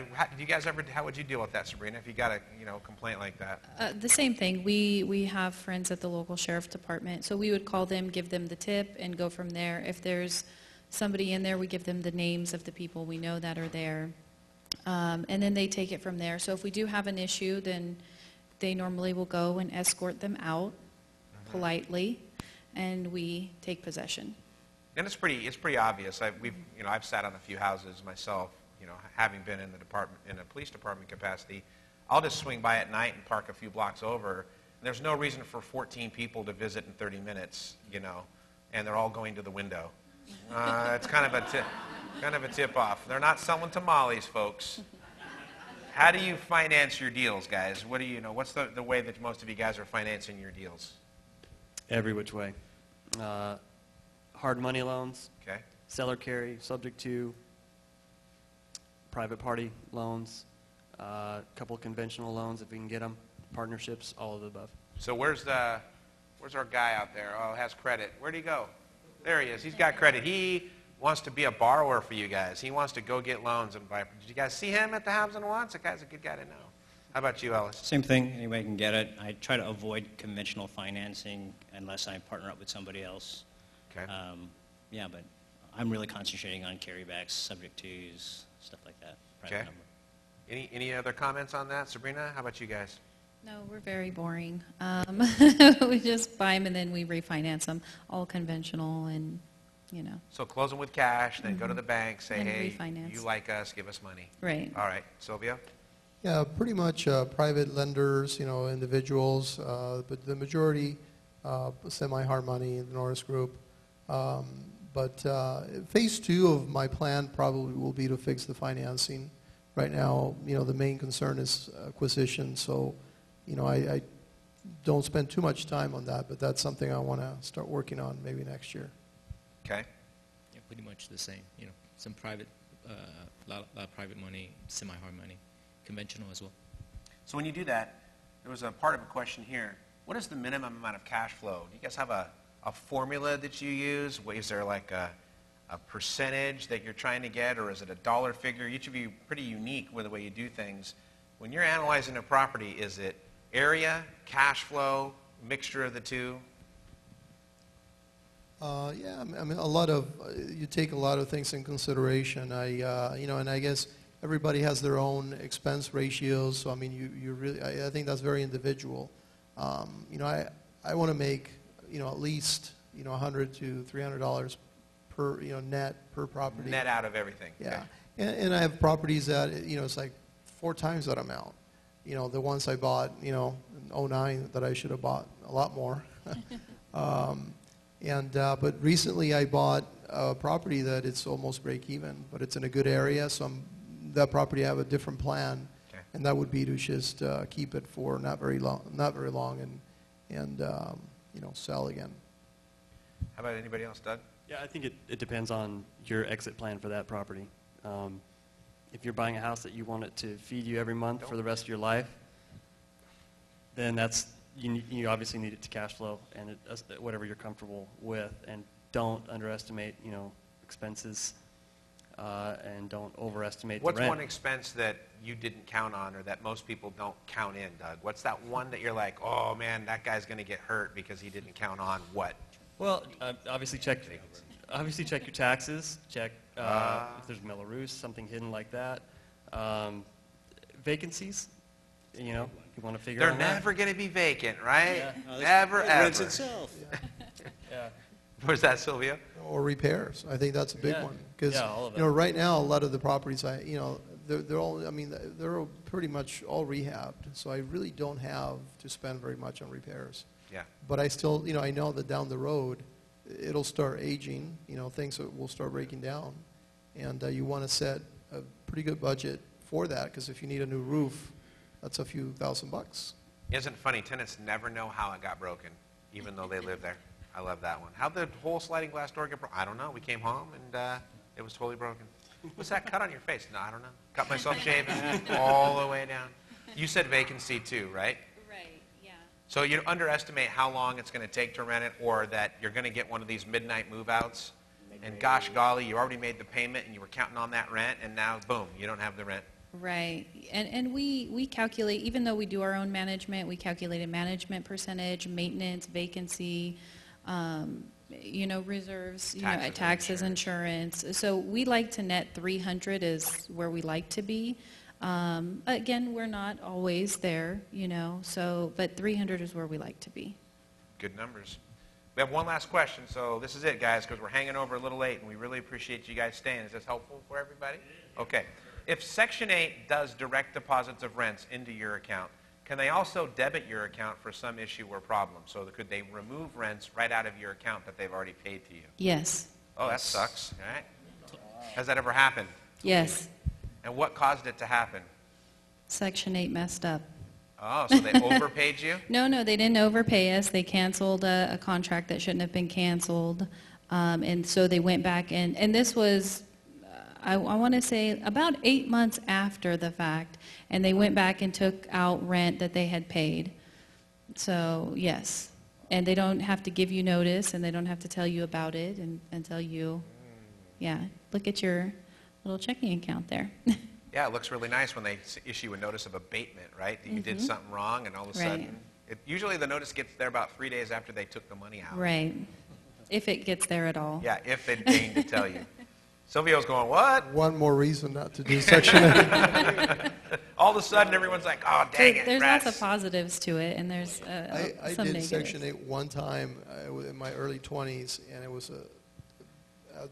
How would you deal with that, Sabrina, if you got a complaint like that? The same thing. We have friends at the local sheriff department, so we would call them, give them the tip, and go from there. If there's somebody in there, we give them the names of the people we know that are there, and then they take it from there. So if we do have an issue, then they normally will go and escort them out politely, and we take possession. And it's pretty obvious. I've sat on a few houses myself. Having been in a police department capacity, I'll just swing by at night and park a few blocks over. And there's no reason for 14 people to visit in 30 minutes, and they're all going to the window. It's kind of a tip-off. They're not selling tamales, folks. How do you finance your deals, guys? What do you know? What's the way that most of you guys are financing your deals? Every which way. Hard money loans, Okay. seller carry, subject to, private party loans, a couple of conventional loans if we can get them, partnerships, all of the above. So where's our guy out there? Oh, has credit. Where'd he go? There he is. He's got credit. He wants to be a borrower for you guys. He wants to go get loans and buy. Did you guys see him at the Haves and Wants? That guy's a good guy to know. How about you, Ellis? Same thing, anybody can get it. I try to avoid conventional financing unless I partner up with somebody else. Okay. Yeah, but I'm really concentrating on carrybacks, subject tos, stuff like that. Private Okay. number. Any other comments on that? Sabrina, how about you guys? No, we're very boring. We just buy them and then we refinance them, all conventional and, So close them with cash, then go to the bank, say, And hey, refinance. you like us, give us money. right. All right. Silvio? Yeah, pretty much private lenders, individuals, but the majority semi-hard money, the Norris Group. But phase 2 of my plan probably will be to fix the financing. Right now, the main concern is acquisition, so, I don't spend too much time on that, but that's something I want to start working on maybe next year. Okay. Yeah, pretty much the same. Some private, lot of private money, semi-hard money, conventional as well. So when you do that, there was a part of a question here. What is the minimum amount of cash flow? Do you guys have a formula that you use? Is there like a percentage that you're trying to get, or is it a dollar figure? Each of you pretty unique with the way you do things. When you're analyzing a property, is it area, cash flow, mixture of the two? Yeah, I mean, you take a lot of things in consideration. And I guess everybody has their own expense ratios, so I mean, you really, I think that's very individual. I want to make, at least, $100 to $300 per, net per property. Net out of everything. Yeah, Okay. and I have properties that, it's like 4 times that amount. The ones I bought, in 2009 that I should have bought a lot more. But recently I bought a property that it's almost break even, but it's in a good area, so that property I have a different plan, Okay. and that would be to just keep it for not very long, and sell again. How about anybody else, Doug? Yeah, I think it depends on your exit plan for that property. If you're buying a house that you want it to feed you every month for the rest of your life, then you obviously need it to cash flow and whatever you're comfortable with, and don't underestimate expenses and don't overestimate What's the rent. one expense that you didn't count on or that most people don't count in, Doug? What's that one that you're like, oh man, that guy's going to get hurt because he didn't count on what? Well, obviously check your taxes. Check if there's Melrose, something hidden like that. Vacancies, you want to figure They're on that. never going to be vacant, right? Yeah. Never, It ever. rents itself. Yeah. Where's that, Silvio? Or repairs. I think that's a big Yeah. one. Because, Yeah, all of it. right now, a lot of the properties, they're all, I mean, they're all pretty much all rehabbed. So I really don't have to spend very much on repairs. Yeah. But I still, I know that down the road, it'll start aging, things will start breaking down. And you want to set a pretty good budget for that, because if you need a new roof, that's a few $1,000. Isn't it funny? Tenants never know how it got broken, even though they live there. I love that one. How'd the whole sliding glass door get broken? I don't know. We came home and it was totally broken. What's that cut on your face? No, I don't know. Cut myself shaving all the way down. You said vacancy too, right? Right, yeah. So you underestimate how long it's going to take to rent it, or that you're going to get one of these midnight move-outs, and gosh golly, you already made the payment and you were counting on that rent, and now, boom, you don't have the rent. Right. And we calculate, even though we do our own management, we calculate a management percentage, maintenance, vacancy, reserves, taxes, insurance. So we like to net 300 is where we like to be. Again, we're not always there, but 300 is where we like to be. Good numbers. We have one last question, so this is it, guys, because we're hanging over a little late, and we really appreciate you guys staying. Is this helpful for everybody? Okay. If Section 8 does direct deposits of rents into your account, can they also debit your account for some issue or problem? So could they remove rents right out of your account that they've already paid to you? Yes. Oh, that sucks. All right. Has that ever happened? Yes. And what caused it to happen? Section 8 messed up. Oh, so they overpaid you? No, they didn't overpay us. They canceled a contract that shouldn't have been canceled. And so they went back and this was, I want to say, about 8 months after the fact. And they went back and took out rent that they had paid. So, yes. And they don't have to give you notice, and they don't have to tell you about it and tell you, yeah, look at your little checking account there. Yeah, it looks really nice when they issue a notice of abatement, right? That you did something wrong, and all of a sudden, usually the notice gets there about 3 days after they took the money out. Right. If it gets there at all. Yeah, if they deign to tell you. Silvio's going, what? One more reason not to do Section 8. All of a sudden, everyone's like, oh, dang it, There's rats. lots of positives to it, and there's I some did negatives. Section 8 one time in my early 20s, and it was an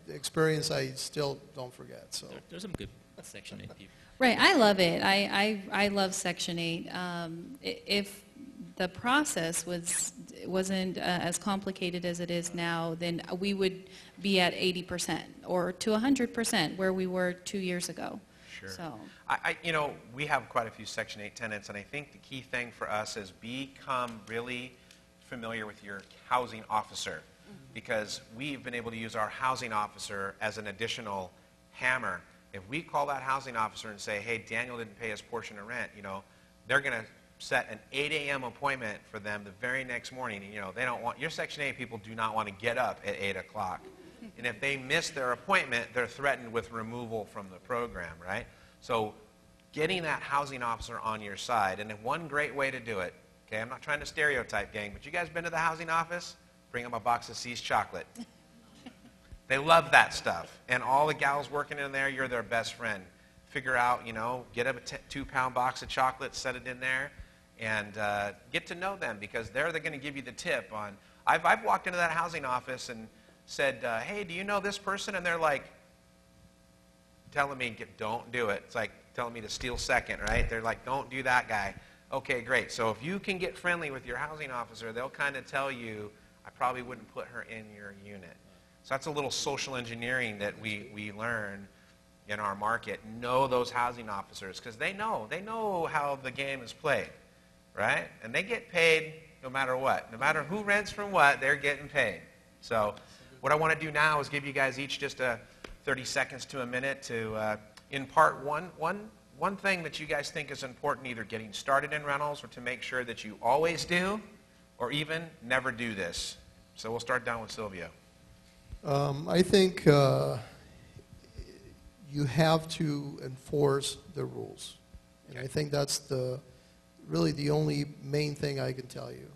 experience I still don't forget. So There's some good Section 8 people. Right, I love it. I love Section 8. If the process wasn't as complicated as it is now, then we would be at 80% or to 100% where we were 2 years ago. Sure. So. We have quite a few Section 8 tenants, and I think the key thing for us is become really familiar with your housing officer, because we've been able to use our housing officer as an additional hammer. If we call that housing officer and say, hey, Daniel didn't pay his portion of rent, they're going to set an 8 a.m. appointment for them the very next morning. And, they don't want, your Section 8 people do not want to get up at 8 o'clock. And if they miss their appointment, they're threatened with removal from the program, right? So getting that housing officer on your side, and one great way to do it, okay, I'm not trying to stereotype, gang, but you guys been to the housing office? Bring them a box of See's chocolate. They love that stuff. And all the gals working in there, you're their best friend. Figure out, get a 2-pound box of chocolate, set it in there, and get to know them, because they're going to give you the tip on. I've walked into that housing office and said, hey, do you know this person? And they're like, telling me, don't do it. It's like telling me to steal second, right? They're like, don't do that guy. Okay, great. So if you can get friendly with your housing officer, they'll kind of tell you, I probably wouldn't put her in your unit. So that's a little social engineering that we learn in our market. Know those housing officers, because they know how the game is played, right? And they get paid no matter what. No matter who rents from what, they're getting paid. So what I want to do now is give you guys each just 30 seconds to a minute to impart one thing that you guys think is important, either getting started in rentals or to make sure that you always do, or even never do this. So we'll start down with Silvio. I think you have to enforce the rules. And I think that's really the only main thing I can tell you.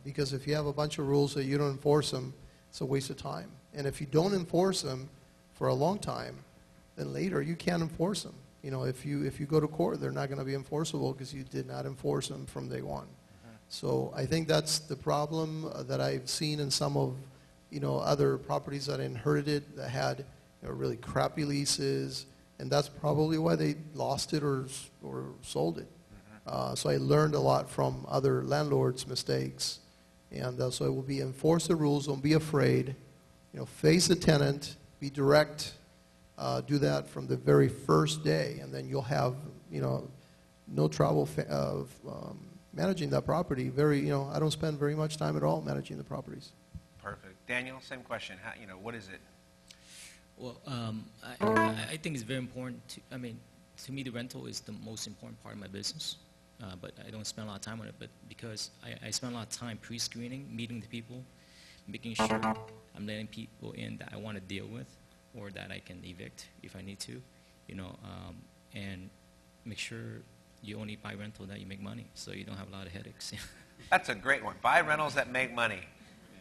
Because if you have a bunch of rules that you don't enforce them, it's a waste of time. And if you don't enforce them for a long time, then later you can't enforce them. If you go to court, they're not going to be enforceable because you did not enforce them from day one. So I think that's the problem that I've seen in some of other properties that I inherited that had really crappy leases, and that's probably why they lost it or sold it. So I learned a lot from other landlords' mistakes, and so it will be enforce the rules. Don't be afraid. Face the tenant. Be direct. Do that from the very first day, and then you'll have no trouble managing that property. I don't spend very much time at all managing the properties. Perfect. Daniel, same question. What is it? Well, I think it's very important to, I mean, to me the rental is the most important part of my business, but I don't spend a lot of time on it, but because I spend a lot of time pre-screening, meeting the people, making sure I'm letting people in that I want to deal with or that I can evict if I need to, you know, and make sure you only buy rental that you make money so you don't have a lot of headaches. That's a great one. Buy rentals that make money.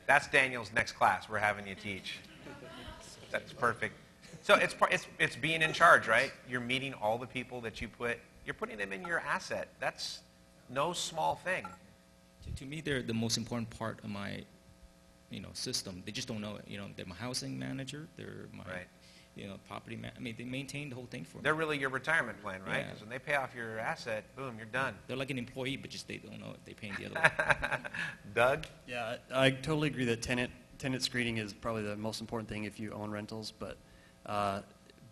That's Daniel's next class we're having you teach. That's perfect. So it's being in charge, right? You're meeting all the people that you're putting them in your asset. That's no small thing. To me, they're the most important part of my, system. They just don't know it. They're my housing manager. They're my, Right. property I mean, they maintain the whole thing for me. They're really your retirement plan, right? Yeah. Because when they pay off your asset, boom, you're done. They're like an employee, but just they don't know it. They're paying the other way. Doug? Yeah, I totally agree that tenant screening is probably the most important thing if you own rentals, but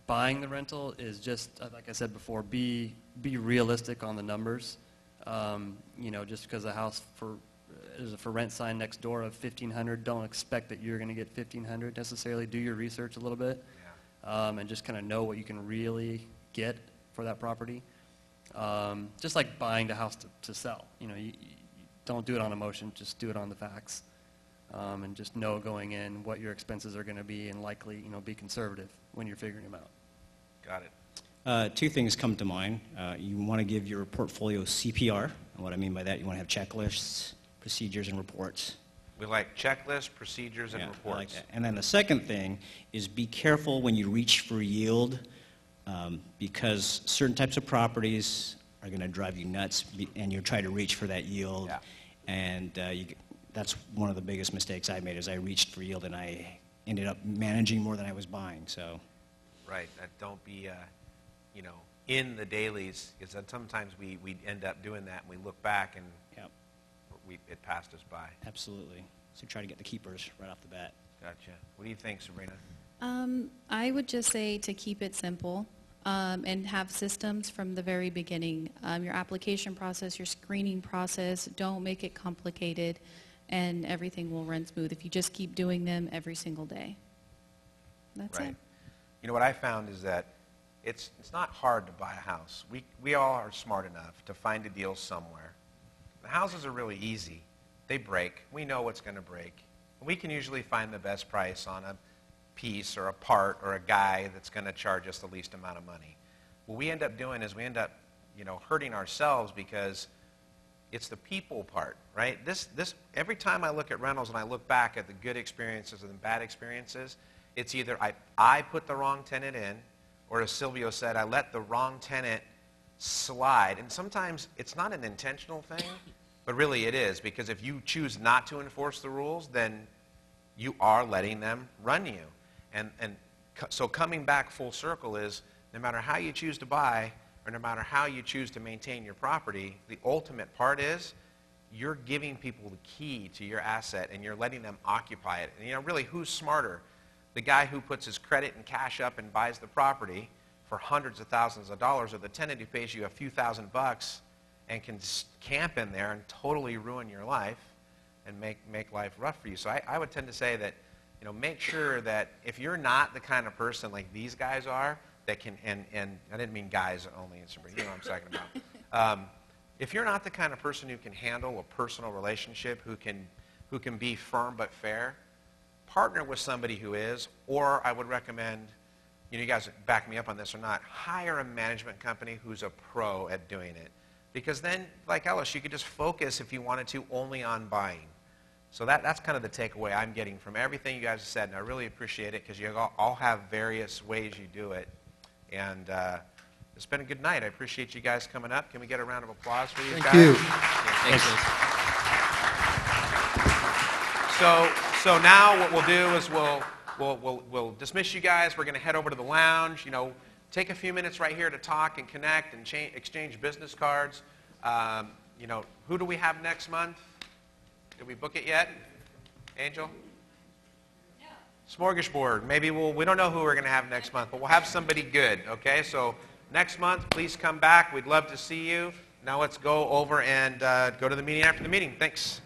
buying the rental is just, like I said before, be realistic on the numbers. Just because a house there's a for rent sign next door of $1,500, don't expect that you're going to get $1,500 necessarily. Do your research a little bit, and just kind of know what you can really get for that property. Just like buying the house to sell. You don't do it on emotion, just do it on the facts. And just know going in what your expenses are going to be and likely, be conservative when you're figuring them out. Got it. Two things come to mind. You want to give your portfolio CPR. And what I mean by that, you want to have checklists, procedures, and reports. We like checklists, procedures, and Yeah, I reports. like that. And then the second thing is be careful when you reach for yield, because certain types of properties are going to drive you nuts, and you try to reach for that yield. Yeah. And that's one of the biggest mistakes I made, is I reached for yield and I ended up managing more than I was buying. So, Right. Don't be, in the dailies, because sometimes we end up doing that and we look back and yep, it passed us by. absolutely. So try to get the keepers right off the bat. Gotcha. What do you think, Sabrina? I would just say to keep it simple and have systems from the very beginning. Your application process, your screening process, don't make it complicated, and everything will run smooth if you just keep doing them every single day. That's Right. it. You know, what I found is that it's not hard to buy a house. We all are smart enough to find a deal somewhere. The houses are really easy. They break. We know what's going to break. We can usually find the best price on a piece or a part or a guy that's going to charge us the least amount of money. What we end up doing is we end up, hurting ourselves because it's the people part, right? This every time I look at rentals and I look back at the good experiences and the bad experiences, it's either I put the wrong tenant in, or as Silvio said, I let the wrong tenant slide. And sometimes it's not an intentional thing, but really it is, because if you choose not to enforce the rules, then you are letting them run you. So coming back full circle is, no matter how you choose to buy, or no matter how you choose to maintain your property, the ultimate part is you're giving people the key to your asset and you're letting them occupy it. And really, who's smarter? The guy who puts his credit and cash up and buys the property for hundreds of thousands of dollars, or the tenant who pays you a few $1,000 and can camp in there and totally ruin your life and make life rough for you. So I would tend to say that, make sure that if you're not the kind of person like these guys are, that can, and I didn't mean guys only, you know what I'm talking about. If you're not the kind of person who can handle a personal relationship, who can be firm but fair, partner with somebody who is, or I would recommend, you guys back me up on this or not, hire a management company who's a pro at doing it. Because then, like Ellis, you could just focus, if you wanted to, only on buying. So that's kind of the takeaway I'm getting from everything you guys have said, and I really appreciate it, because you all have various ways you do it. And it's been a good night. I appreciate you guys coming up. Can we get a round of applause for these guys? Thank you. Yeah, thanks. So now what we'll do is we'll dismiss you guys. We're going to head over to the lounge. Take a few minutes right here to talk and connect and exchange business cards. Who do we have next month? Did we book it yet? Angel? No. Smorgasbord. Maybe we don't know who we're going to have next month, but we'll have somebody good, okay? So next month, please come back. We'd love to see you. Now let's go over and go to the meeting after the meeting. Thanks.